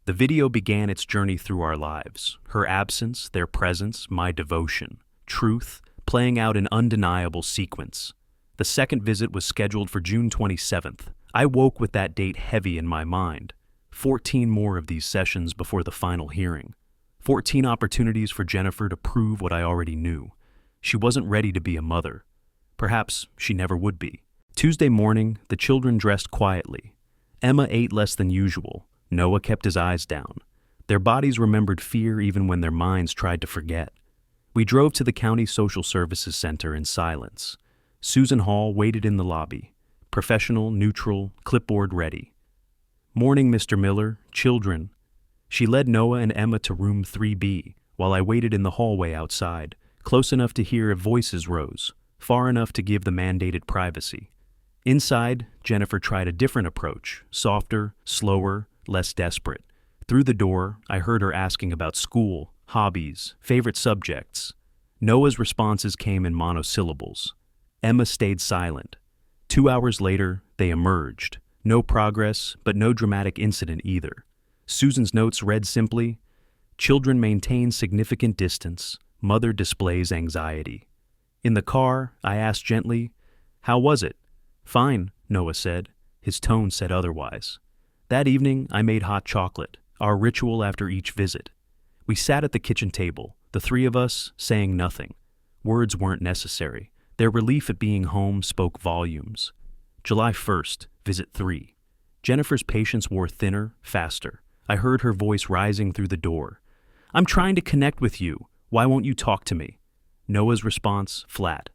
the video began its journey through our lives. Her absence, their presence, my devotion. Truth, playing out in undeniable sequence. The second visit was scheduled for June 27th. I woke with that date heavy in my mind. 14 more of these sessions before the final hearing. 14 opportunities for Jennifer to prove what I already knew. She wasn't ready to be a mother. Perhaps she never would be. Tuesday morning, the children dressed quietly. Emma ate less than usual. Noah kept his eyes down. Their bodies remembered fear even when their minds tried to forget. We drove to the County Social Services Center in silence. Susan Hall waited in the lobby. Professional, neutral, clipboard ready. Morning, Mr. Miller. Children. She led Noah and Emma to room 3B, while I waited in the hallway outside, close enough to hear if voices rose, far enough to give the mandated privacy. Inside, Jennifer tried a different approach, softer, slower, less desperate. Through the door, I heard her asking about school, hobbies, favorite subjects. Noah's responses came in monosyllables. Emma stayed silent. 2 hours later, they emerged. No progress, but no dramatic incident either. Susan's notes read simply, "Children maintain significant distance. Mother displays anxiety." In the car, I asked gently, "How was it?" "Fine," Noah said. His tone said otherwise. That evening, I made hot chocolate, our ritual after each visit. We sat at the kitchen table, the three of us, saying nothing. Words weren't necessary. Their relief at being home spoke volumes. July 1st, visit 3. Jennifer's patience wore thinner, faster. I heard her voice rising through the door. "I'm trying to connect with you. Why won't you talk to me?" Noah's response, flat.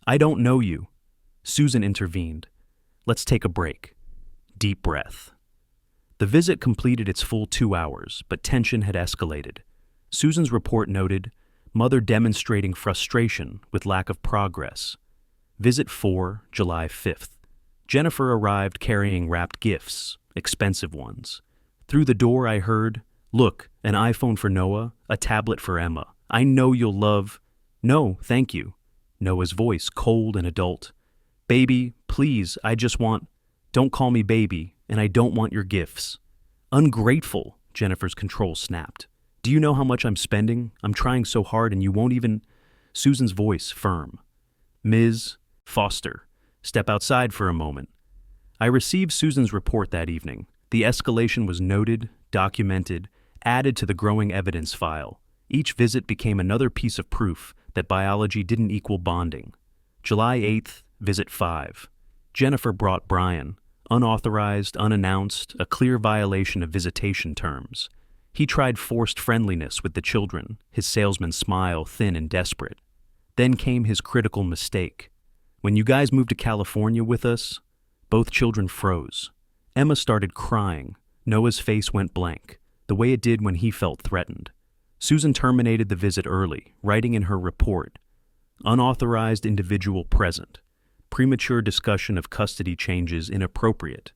"I don't know you." Susan intervened. "Let's take a break." Deep breath. The visit completed its full 2 hours, but tension had escalated. Susan's report noted, mother demonstrating frustration with lack of progress. Visit 4, July 5th. Jennifer arrived carrying wrapped gifts, expensive ones. Through the door I heard, "Look, an iPhone for Noah, a tablet for Emma. I know you'll love—" "No, thank you." Noah's voice, cold and adult. "Baby, please, I just want—" "Don't call me baby, and I don't want your gifts." "Ungrateful," Jennifer's control snapped. "Do you know how much I'm spending? I'm trying so hard and you won't even—" Susan's voice, firm. "Ms. Foster, step outside for a moment." I received Susan's report that evening. The escalation was noted, documented, added to the growing evidence file. Each visit became another piece of proof that biology didn't equal bonding. July 8th, visit 5. Jennifer brought Brian, unauthorized, unannounced, a clear violation of visitation terms. He tried forced friendliness with the children, his salesman smile thin and desperate. Then came his critical mistake. "When you guys moved to California with us," both children froze. Emma started crying. Noah's face went blank, the way it did when he felt threatened. Susan terminated the visit early, writing in her report, "Unauthorized individual present. Premature discussion of custody changes inappropriate.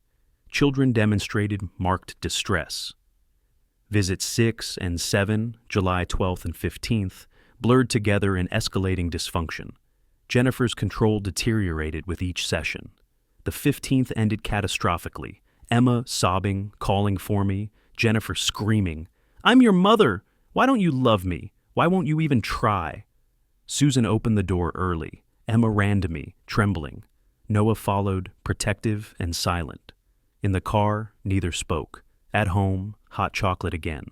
Children demonstrated marked distress." Visits 6 and 7, July 12th and 15th, blurred together in escalating dysfunction. Jennifer's control deteriorated with each session. The 15th ended catastrophically. Emma sobbing, calling for me. Jennifer screaming, "I'm your mother! Why don't you love me? Why won't you even try?" Susan opened the door early. Emma ran to me, trembling. Noah followed, protective and silent. In the car, neither spoke. At home, hot chocolate again.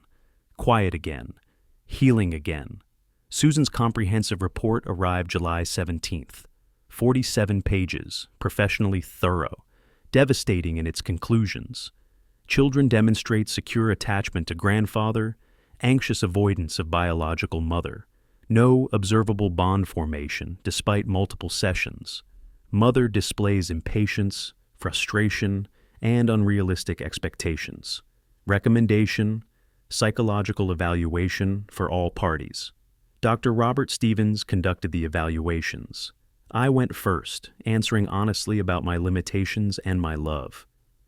Quiet again. Healing again. Susan's comprehensive report arrived July 17th. 47 pages, professionally thorough, devastating in its conclusions. Children demonstrate secure attachment to grandfather, anxious avoidance of biological mother. No observable bond formation despite multiple sessions. Mother displays impatience, frustration, and unrealistic expectations. Recommendation: psychological evaluation for all parties. Dr. Robert Stevens conducted the evaluations. I went first, answering honestly about my limitations and my love.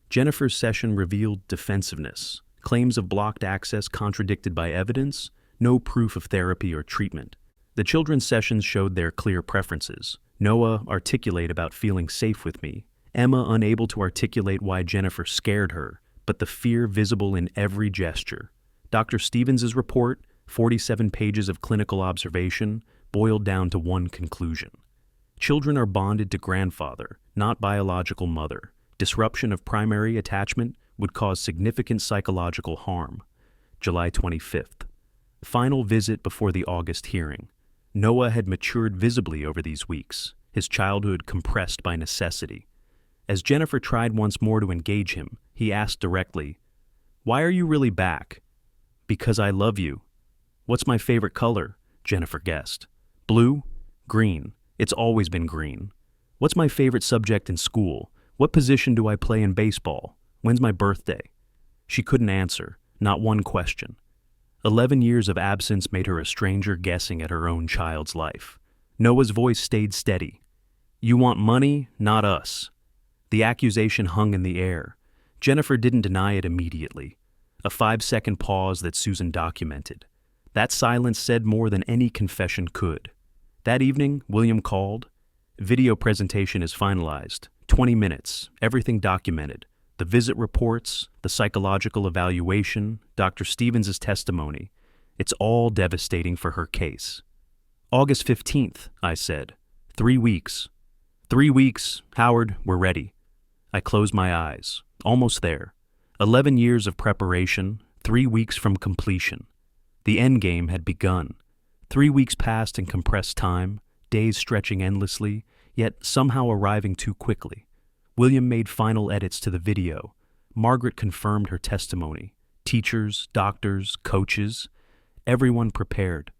Jennifer's session revealed defensiveness, claims of blocked access contradicted by evidence, no proof of therapy or treatment. The children's sessions showed their clear preferences. Noah articulate about feeling safe with me. Emma unable to articulate why Jennifer scared her, but the fear visible in every gesture. Dr. Stevens's report, 47 pages of clinical observation, boiled down to one conclusion. Children are bonded to grandfather, not biological mother. Disruption of primary attachment would cause significant psychological harm. July 25th. Final visit before the August hearing. Noah had matured visibly over these weeks, his childhood compressed by necessity. As Jennifer tried once more to engage him, he asked directly, "Why are you really back?" "Because I love you." "What's my favorite color?" Jennifer guessed. "Blue?" "Green. It's always been green." "What's my favorite subject in school? What position do I play in baseball? When's my birthday?" She couldn't answer, not one question. 11 years of absence made her a stranger guessing at her own child's life. Noah's voice stayed steady. "You want money, not us." The accusation hung in the air. Jennifer didn't deny it immediately. A 5-second pause that Susan documented. That silence said more than any confession could. That evening, William called. "Video presentation is finalized. 20 minutes, everything documented. The visit reports, the psychological evaluation, Dr. Stevens' testimony. It's all devastating for her case." "August 15th, I said. 3 weeks. 3 weeks, Howard, we're ready." I closed my eyes. Almost there. 11 years of preparation, 3 weeks from completion. The endgame had begun. 3 weeks passed in compressed time, days stretching endlessly, yet somehow arriving too quickly. William made final edits to the video. Margaret confirmed her testimony. Teachers, doctors, coaches, everyone prepared.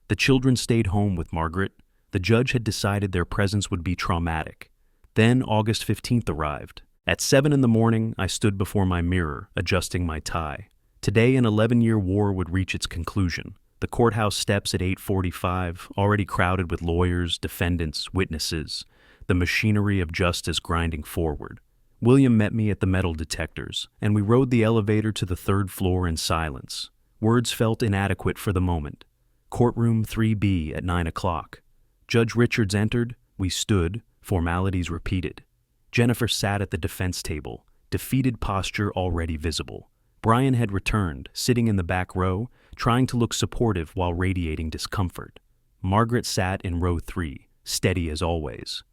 The children stayed home with Margaret. The judge had decided their presence would be traumatic. Then August 15th arrived. At 7 in the morning, I stood before my mirror, adjusting my tie. Today, an 11-year war would reach its conclusion. The courthouse steps at 8:45, already crowded with lawyers, defendants, witnesses, the machinery of justice grinding forward. William met me at the metal detectors, and we rode the elevator to the 3rd floor in silence. Words felt inadequate for the moment. Courtroom 3B at 9 o'clock. Judge Richards entered, we stood, formalities repeated. Jennifer sat at the defense table, defeated posture already visible. Brian had returned, sitting in the back row, trying to look supportive while radiating discomfort. Margaret sat in row 3, steady as always.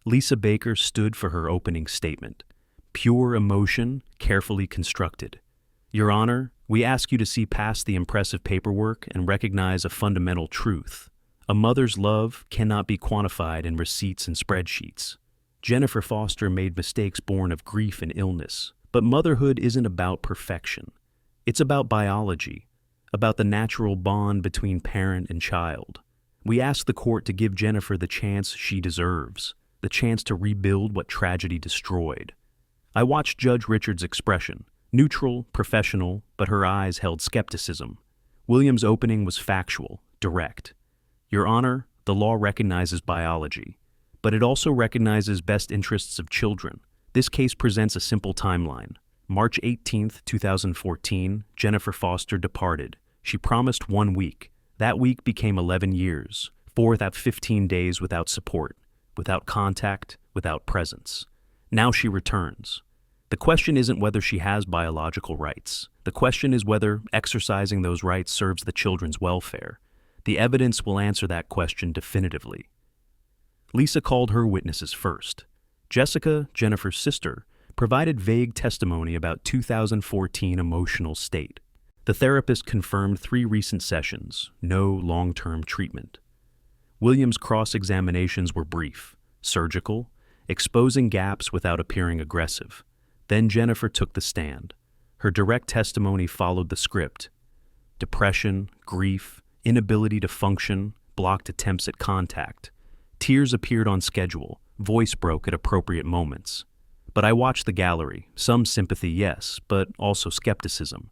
Lisa Baker stood for her opening statement. Pure emotion, carefully constructed. "Your Honor, we ask you to see past the impressive paperwork and recognize a fundamental truth. A mother's love cannot be quantified in receipts and spreadsheets. Jennifer Foster made mistakes born of grief and illness, but motherhood isn't about perfection. It's about biology, about the natural bond between parent and child. We ask the court to give Jennifer the chance she deserves, the chance to rebuild what tragedy destroyed." I watched Judge Richards' expression, neutral, professional, but her eyes held skepticism. William's opening was factual, direct. Your Honor, the law recognizes biology, but it also recognizes best interests of children. This case presents a simple timeline. March 18, 2014, Jennifer Foster departed. She promised 1 week. That week became 11 years, 4 without 15 days without support, without contact, without presence. Now she returns. The question isn't whether she has biological rights. The question is whether exercising those rights serves the children's welfare. The evidence will answer that question definitively. Lisa called her witnesses first. Jessica, Jennifer's sister, provided vague testimony about 2014 emotional state. The therapist confirmed 3 recent sessions, no long-term treatment. William's cross-examinations were brief, surgical, exposing gaps without appearing aggressive. Then Jennifer took the stand. Her direct testimony followed the script. Depression, grief, inability to function, blocked attempts at contact. Tears appeared on schedule, voice broke at appropriate moments. But I watched the gallery, some sympathy, yes, but also skepticism.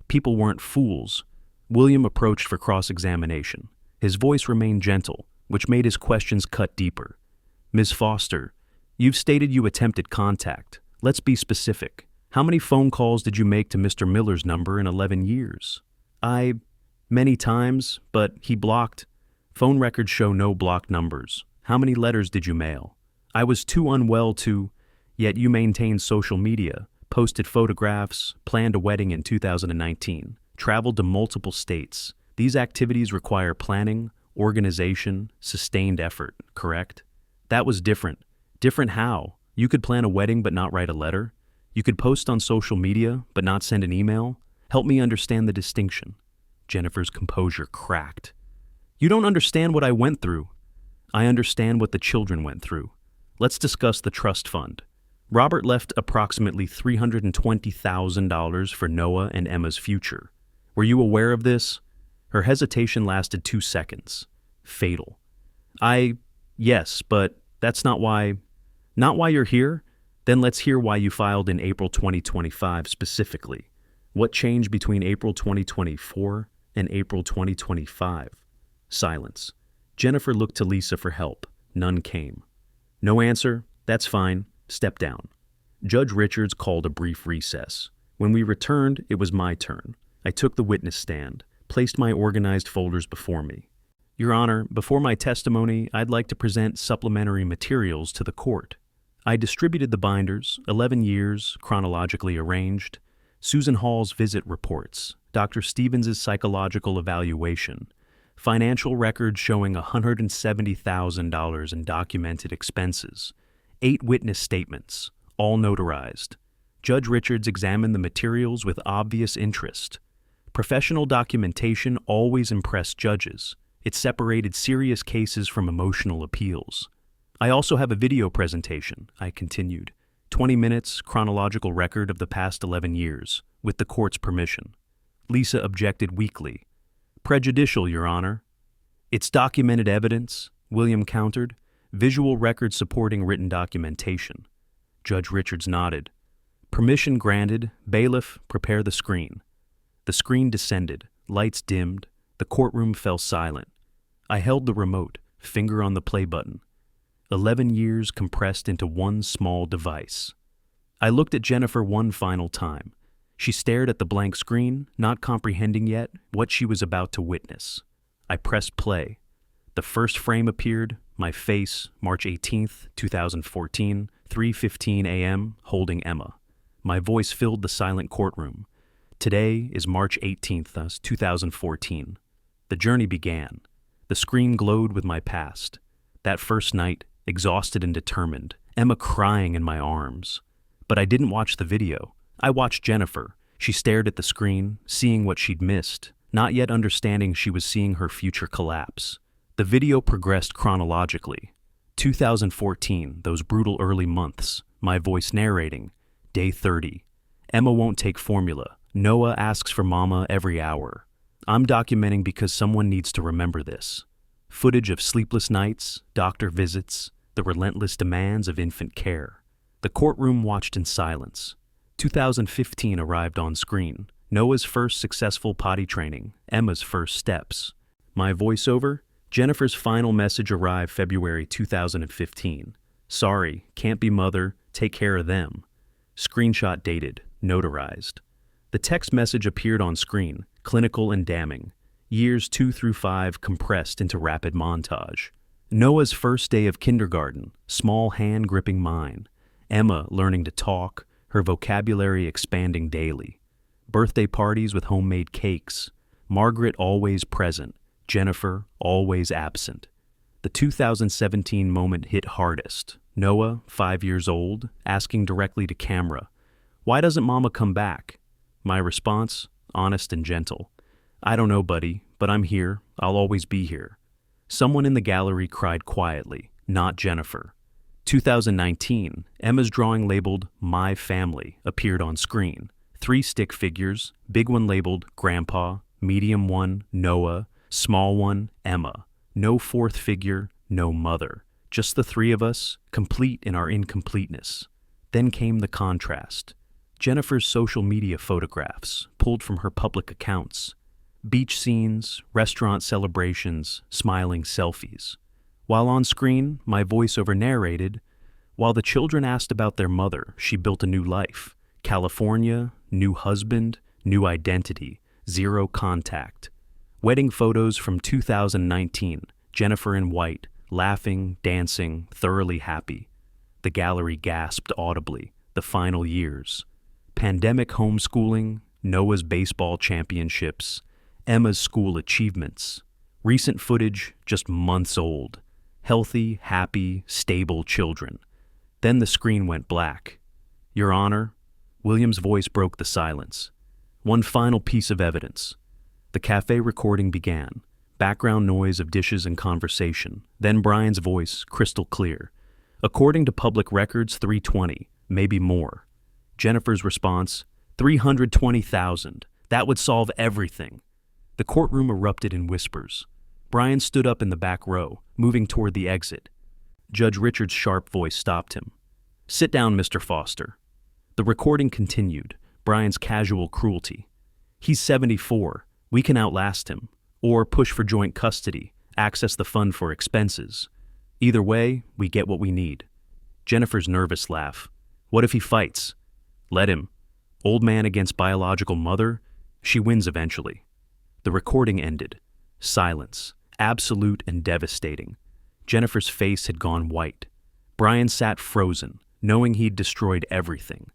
People weren't fools. William approached for cross-examination. His voice remained gentle, which made his questions cut deeper. Ms. Foster, you've stated you attempted contact. Let's be specific. How many phone calls did you make to Mr. Miller's number in 11 years? Many times, but he blocked. Phone records show no blocked numbers. How many letters did you mail? I was too unwell to, yet you maintained social media, posted photographs, planned a wedding in 2019, traveled to multiple states. These activities require planning, organization, sustained effort, correct? That was different. Different how? You could plan a wedding but not write a letter? You could post on social media but not send an email? Help me understand the distinction. Jennifer's composure cracked. You don't understand what I went through. I understand what the children went through. Let's discuss the trust fund. Robert left approximately $320,000 for Noah and Emma's future. Were you aware of this? Her hesitation lasted 2 seconds. Fatal. Yes, but that's not why you're here? Then let's hear why you filed in April 2025 specifically. What changed between April 2024 and April 2025? Silence. Jennifer looked to Lisa for help. None came. No answer? That's fine. Step down. Judge Richards called a brief recess. When we returned, it was my turn. I took the witness stand, placed my organized folders before me. Your Honor, before my testimony, I'd like to present supplementary materials to the court. I distributed the binders, 11 years, chronologically arranged, Susan Hall's visit reports, Dr. Stevens' psychological evaluation, financial records showing $170,000 in documented expenses, 8 witness statements, all notarized. Judge Richards examined the materials with obvious interest. Professional documentation always impressed judges. It separated serious cases from emotional appeals. I also have a video presentation, I continued. 20 minutes, chronological record of the past 11 years, with the court's permission. Lisa objected weakly. Prejudicial, Your Honor. It's documented evidence, William countered. Visual records supporting written documentation. Judge Richards nodded. Permission granted. Bailiff, prepare the screen. The screen descended. Lights dimmed. The courtroom fell silent. I held the remote, finger on the play button. 11 years compressed into one small device. I looked at Jennifer one final time. She stared at the blank screen, not comprehending yet what she was about to witness. I pressed play. The first frame appeared, my face, March 18th, 2014, 3:15 a.m., holding Emma. My voice filled the silent courtroom. Today is March 18th, 2014. The journey began. The screen glowed with my past. That first night, exhausted and determined, Emma crying in my arms. But I didn't watch the video. I watched Jennifer. She stared at the screen, seeing what she'd missed, not yet understanding she was seeing her future collapse. The video progressed chronologically. 2014, those brutal early months, my voice narrating. Day 30. Emma won't take formula. Noah asks for mama every hour. I'm documenting because someone needs to remember this. Footage of sleepless nights, doctor visits, the relentless demands of infant care. The courtroom watched in silence. 2015 arrived on screen. Noah's first successful potty training, Emma's first steps. My voiceover, Jennifer's final message arrived February 2015. Sorry, can't be mother, take care of them. Screenshot dated, notarized. The text message appeared on screen, clinical and damning. Years 2 through 5 compressed into rapid montage. Noah's first day of kindergarten, small hand gripping mine. Emma learning to talk, her vocabulary expanding daily. Birthday parties with homemade cakes. Margaret always present, Jennifer always absent. The 2017 moment hit hardest. Noah, 5 years old, asking directly to camera, "Why doesn't Mama come back?" My response, honest and gentle, "I don't know, buddy, but I'm here. I'll always be here." Someone in the gallery cried quietly, not Jennifer. 2019, Emma's drawing labeled "My Family" appeared on screen. 3 stick figures, big one labeled Grandpa, medium one Noah, small one Emma. No fourth figure, no mother. Just the 3 of us, complete in our incompleteness. Then came the contrast. Jennifer's social media photographs, pulled from her public accounts. Beach scenes, restaurant celebrations, smiling selfies. While on screen, my voiceover narrated, while the children asked about their mother, she built a new life. California, new husband, new identity, 0 contact. Wedding photos from 2019, Jennifer in white, laughing, dancing, thoroughly happy. The gallery gasped audibly, the final years. Pandemic homeschooling, Noah's baseball championships, Emma's school achievements. Recent footage, just months old. Healthy, happy, stable children. Then the screen went black. Your Honor, William's voice broke the silence. One final piece of evidence. The cafe recording began. Background noise of dishes and conversation. Then Brian's voice, crystal clear. According to public records, 320, maybe more. Jennifer's response, 320,000. That would solve everything. The courtroom erupted in whispers. Brian stood up in the back row, moving toward the exit. Judge Richard's sharp voice stopped him. Sit down, Mr. Foster. The recording continued, Brian's casual cruelty. He's 74. We can outlast him. Or push for joint custody, access the fund for expenses. Either way, we get what we need. Jennifer's nervous laugh. What if he fights? Let him. Old man against biological mother? She wins eventually. The recording ended. Silence, absolute and devastating. Jennifer's face had gone white. Brian sat frozen, knowing he'd destroyed everything.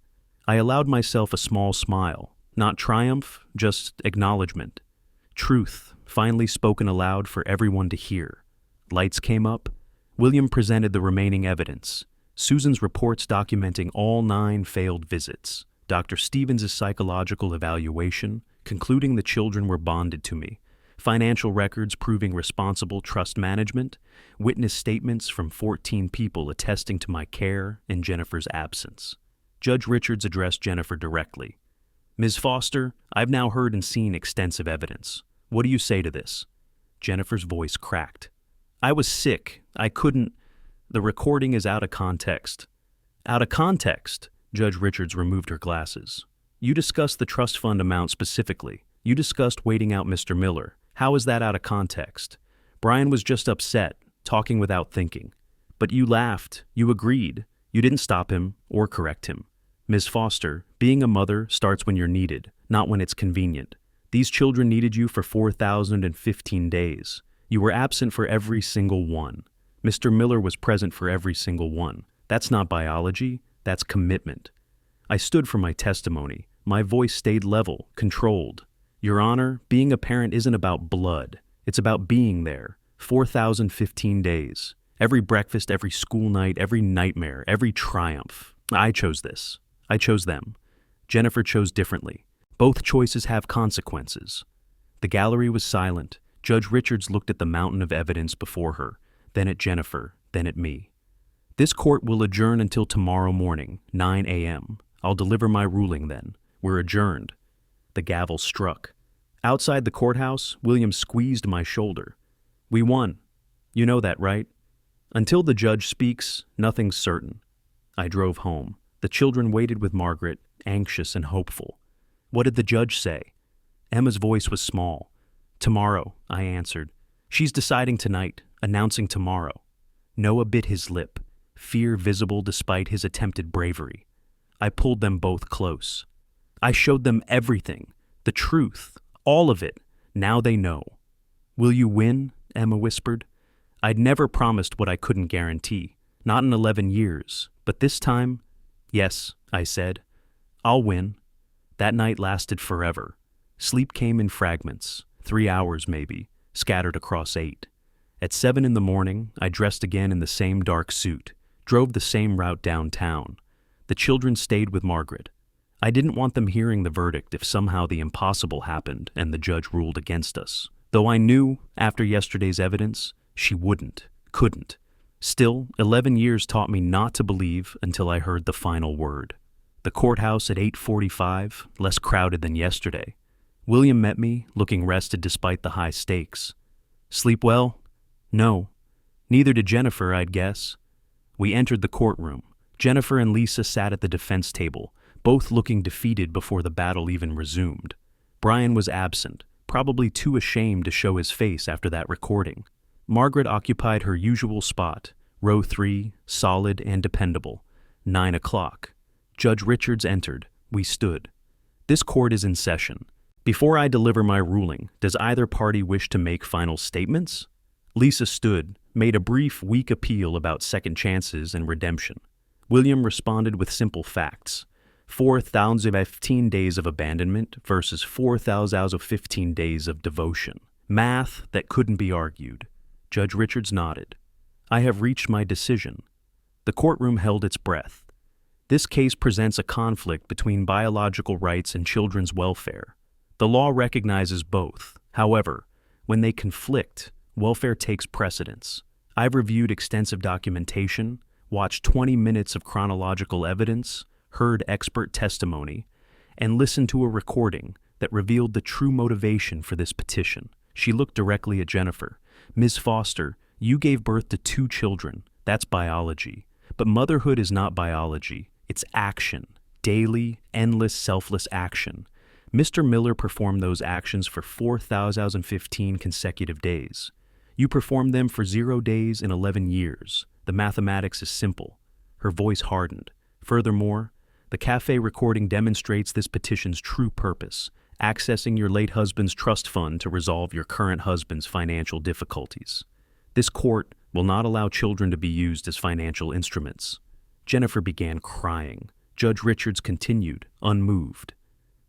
I allowed myself a small smile, not triumph, just acknowledgement. Truth, finally spoken aloud for everyone to hear. Lights came up. William presented the remaining evidence. Susan's reports documenting all 9 failed visits. Dr. Stevens' psychological evaluation, concluding the children were bonded to me. Financial records proving responsible trust management. Witness statements from 14 people attesting to my care in Jennifer's absence. Judge Richards addressed Jennifer directly. Ms. Foster, I've now heard and seen extensive evidence. What do you say to this? Jennifer's voice cracked. I was sick. I couldn't. The recording is out of context. Out of context? Judge Richards removed her glasses. You discussed the trust fund amount specifically. You discussed waiting out Mr. Miller. How is that out of context? Brian was just upset, talking without thinking. But you laughed. You agreed. You didn't stop him or correct him. Ms. Foster, being a mother starts when you're needed, not when it's convenient. These children needed you for 4,015 days. You were absent for every single one. Mr. Miller was present for every single one. That's not biology, that's commitment. I stood for my testimony. My voice stayed level, controlled. Your Honor, being a parent isn't about blood. It's about being there. 4,015 days. Every breakfast, every school night, every nightmare, every triumph. I chose this. I chose them. Jennifer chose differently. Both choices have consequences. The gallery was silent. Judge Richards looked at the mountain of evidence before her, then at Jennifer, then at me. This court will adjourn until tomorrow morning, 9 a.m. I'll deliver my ruling then. We're adjourned. The gavel struck. Outside the courthouse, William squeezed my shoulder. We won. You know that, right? Until the judge speaks, nothing's certain. I drove home. The children waited with Margaret, anxious and hopeful. What did the judge say? Emma's voice was small. Tomorrow, I answered. She's deciding tonight, announcing tomorrow. Noah bit his lip, fear visible despite his attempted bravery. I pulled them both close. I showed them everything, the truth, all of it. Now they know. Will you win? Emma whispered. I'd never promised what I couldn't guarantee, not in 11 years, but this time, yes, I said. I'll win. That night lasted forever. Sleep came in fragments, 3 hours maybe, scattered across 8. At 7 in the morning, I dressed again in the same dark suit, drove the same route downtown. The children stayed with Margaret. I didn't want them hearing the verdict if somehow the impossible happened and the judge ruled against us, though I knew, after yesterday's evidence, she couldn't. Still, 11 years taught me not to believe until I heard the final word. The courthouse at 8:45, less crowded than yesterday. William met me, looking rested despite the high stakes. Sleep well? No. Neither did Jennifer, I'd guess. We entered the courtroom. Jennifer and Lisa sat at the defense table, both looking defeated before the battle even resumed. Brian was absent, probably too ashamed to show his face after that recording. Margaret occupied her usual spot, row 3, solid and dependable. 9 o'clock. Judge Richards entered. We stood. This court is in session. Before I deliver my ruling, does either party wish to make final statements? Lisa stood, made a brief, weak appeal about second chances and redemption. William responded with simple facts. 4,015 days of abandonment versus 4,015 days of devotion. Math that couldn't be argued. Judge Richards nodded. I have reached my decision. The courtroom held its breath. This case presents a conflict between biological rights and children's welfare. The law recognizes both. However, when they conflict, welfare takes precedence. I've reviewed extensive documentation, watched 20 minutes of chronological evidence, heard expert testimony, and listened to a recording that revealed the true motivation for this petition. She looked directly at Jennifer. Ms. Foster, you gave birth to 2 children. That's biology. But motherhood is not biology. It's action. Daily, endless, selfless action. Mr. Miller performed those actions for 4,015 consecutive days. You performed them for 0 days in 11 years. The mathematics is simple. Her voice hardened. Furthermore, the cafe recording demonstrates this petition's true purpose, accessing your late husband's trust fund to resolve your current husband's financial difficulties. This court will not allow children to be used as financial instruments. Jennifer began crying. Judge Richards continued, unmoved.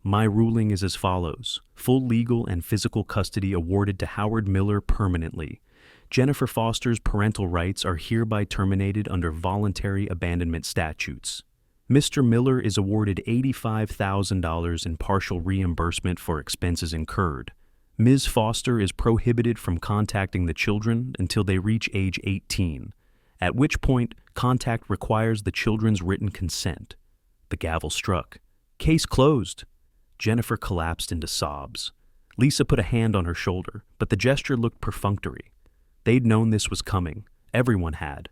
My ruling is as follows. Full legal and physical custody awarded to Howard Miller permanently. Jennifer Foster's parental rights are hereby terminated under voluntary abandonment statutes. Mr. Miller is awarded $85,000 in partial reimbursement for expenses incurred. Ms. Foster is prohibited from contacting the children until they reach age 18, at which point contact requires the children's written consent. The gavel struck. Case closed. Jennifer collapsed into sobs. Lisa put a hand on her shoulder, but the gesture looked perfunctory. They'd known this was coming. Everyone had.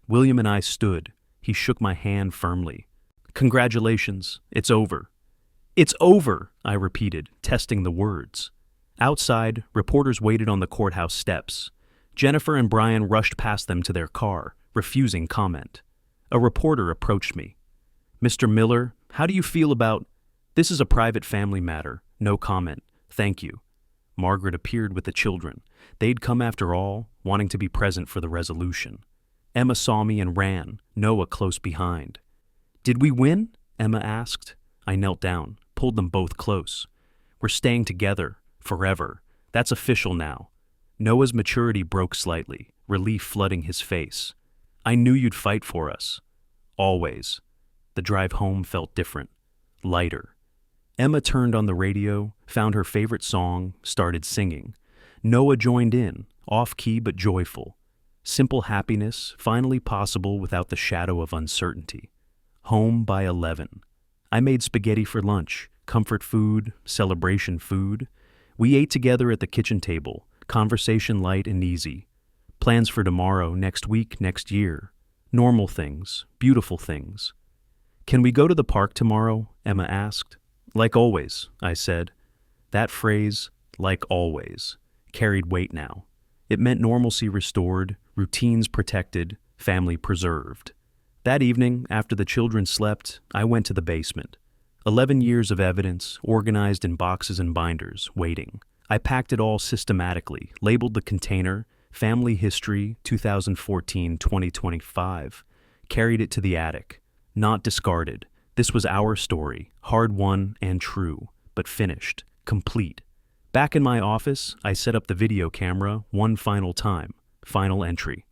William and I stood. He shook my hand firmly. Congratulations. It's over. It's over, I repeated, testing the words. Outside, reporters waited on the courthouse steps. Jennifer and Brian rushed past them to their car, refusing comment. A reporter approached me. Mr. Miller, how do you feel about... This is a private family matter. No comment. Thank you. Margaret appeared with the children. They'd come after all, wanting to be present for the resolution. Emma saw me and ran, Noah close behind. Did we win? Emma asked. I knelt down, pulled them both close. We're staying together, forever. That's official now. Noah's maturity broke slightly, relief flooding his face. I knew you'd fight for us. Always. The drive home felt different, lighter. Emma turned on the radio, found her favorite song, started singing. Noah joined in, off-key but joyful. Simple happiness, finally possible without the shadow of uncertainty. Home by 11. I made spaghetti for lunch, comfort food, celebration food. We ate together at the kitchen table, conversation light and easy. Plans for tomorrow, next week, next year. Normal things, beautiful things. Can we go to the park tomorrow? Emma asked. Like always, I said. That phrase, like always, carried weight now. It meant normalcy restored, routines protected, family preserved. That evening, after the children slept, I went to the basement. 11 years of evidence, organized in boxes and binders, waiting. I packed it all systematically, labeled the container, Family History 2014-2025, carried it to the attic. Not discarded. This was our story, hard-won and true, but finished, complete. Back in my office, I set up the video camera one final time. Final entry.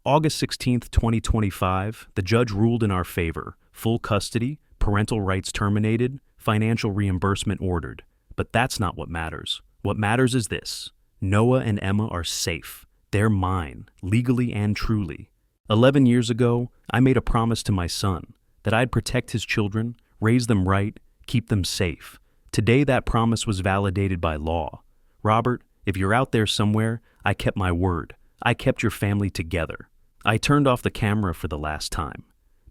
August 16th, 2025, the judge ruled in our favor. Full custody, parental rights terminated, financial reimbursement ordered. But that's not what matters. What matters is this. Noah and Emma are safe. They're mine, legally and truly. 11 years ago, I made a promise to my son that I'd protect his children, raise them right, keep them safe. Today, that promise was validated by law. Robert, if you're out there somewhere, I kept my word. I kept your family together. I turned off the camera for the last time,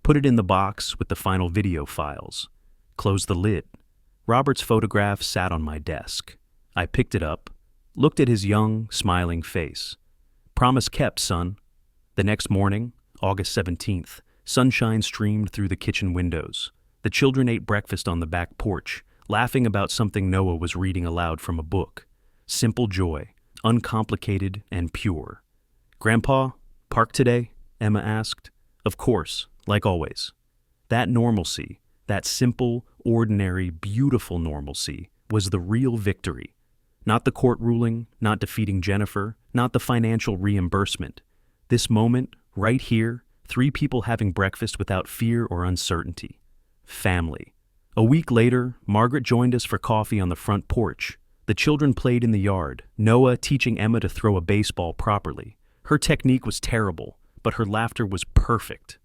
put it in the box with the final video files, closed the lid. Robert's photograph sat on my desk. I picked it up, looked at his young, smiling face. Promise kept, son. The next morning, August 17th, sunshine streamed through the kitchen windows. The children ate breakfast on the back porch, laughing about something Noah was reading aloud from a book. Simple joy, uncomplicated and pure. Grandpa, park today? Emma asked. Of course, like always. That normalcy, that simple, ordinary, beautiful normalcy, was the real victory. Not the court ruling, not defeating Jennifer, not the financial reimbursement. This moment, right here, 3 people having breakfast without fear or uncertainty. Family. A week later, Margaret joined us for coffee on the front porch. The children played in the yard, Noah teaching Emma to throw a baseball properly. Her technique was terrible, but her laughter was perfect.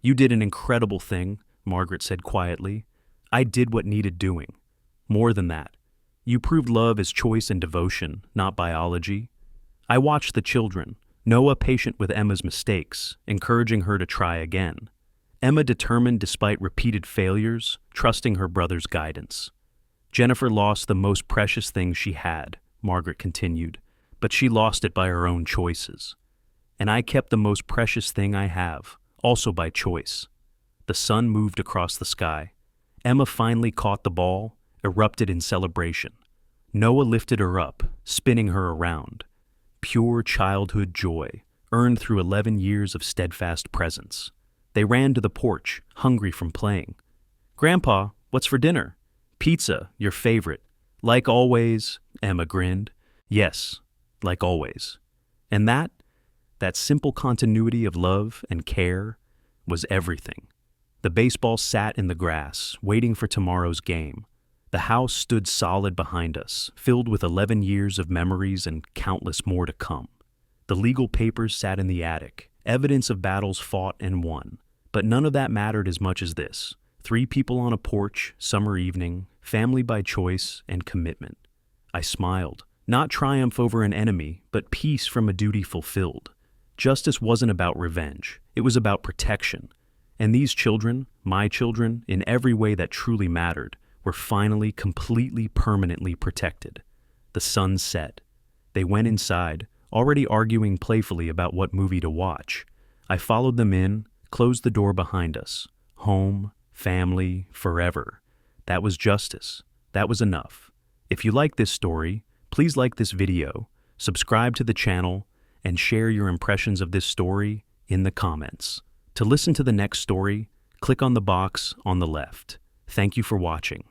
You did an incredible thing, Margaret said quietly. I did what needed doing. More than that. You proved love is choice and devotion, not biology. I watched the children, Noah patient with Emma's mistakes, encouraging her to try again. Emma determined despite repeated failures, trusting her brother's guidance. Jennifer lost the most precious thing she had, Margaret continued, but she lost it by her own choices. And I kept the most precious thing I have, also by choice. The sun moved across the sky. Emma finally caught the ball, erupted in celebration. Noah lifted her up, spinning her around. Pure childhood joy, earned through 11 years of steadfast presence. They ran to the porch, hungry from playing. Grandpa, what's for dinner? Pizza, your favorite. Like always, Emma grinned. Yes, like always. And that simple continuity of love and care, was everything. The baseball sat in the grass, waiting for tomorrow's game. The house stood solid behind us, filled with 11 years of memories and countless more to come. The legal papers sat in the attic, evidence of battles fought and won. But none of that mattered as much as this. 3 people on a porch, summer evening, family by choice and commitment. I smiled. Not triumph over an enemy, but peace from a duty fulfilled. Justice wasn't about revenge. It was about protection. And these children, my children, in every way that truly mattered, were finally completely permanently protected. The sun set. They went inside, already arguing playfully about what movie to watch. I followed them in, closed the door behind us. Home, family, forever. That was justice. That was enough. If you like this story, please like this video, subscribe to the channel, and share your impressions of this story in the comments. To listen to the next story, click on the box on the left. Thank you for watching.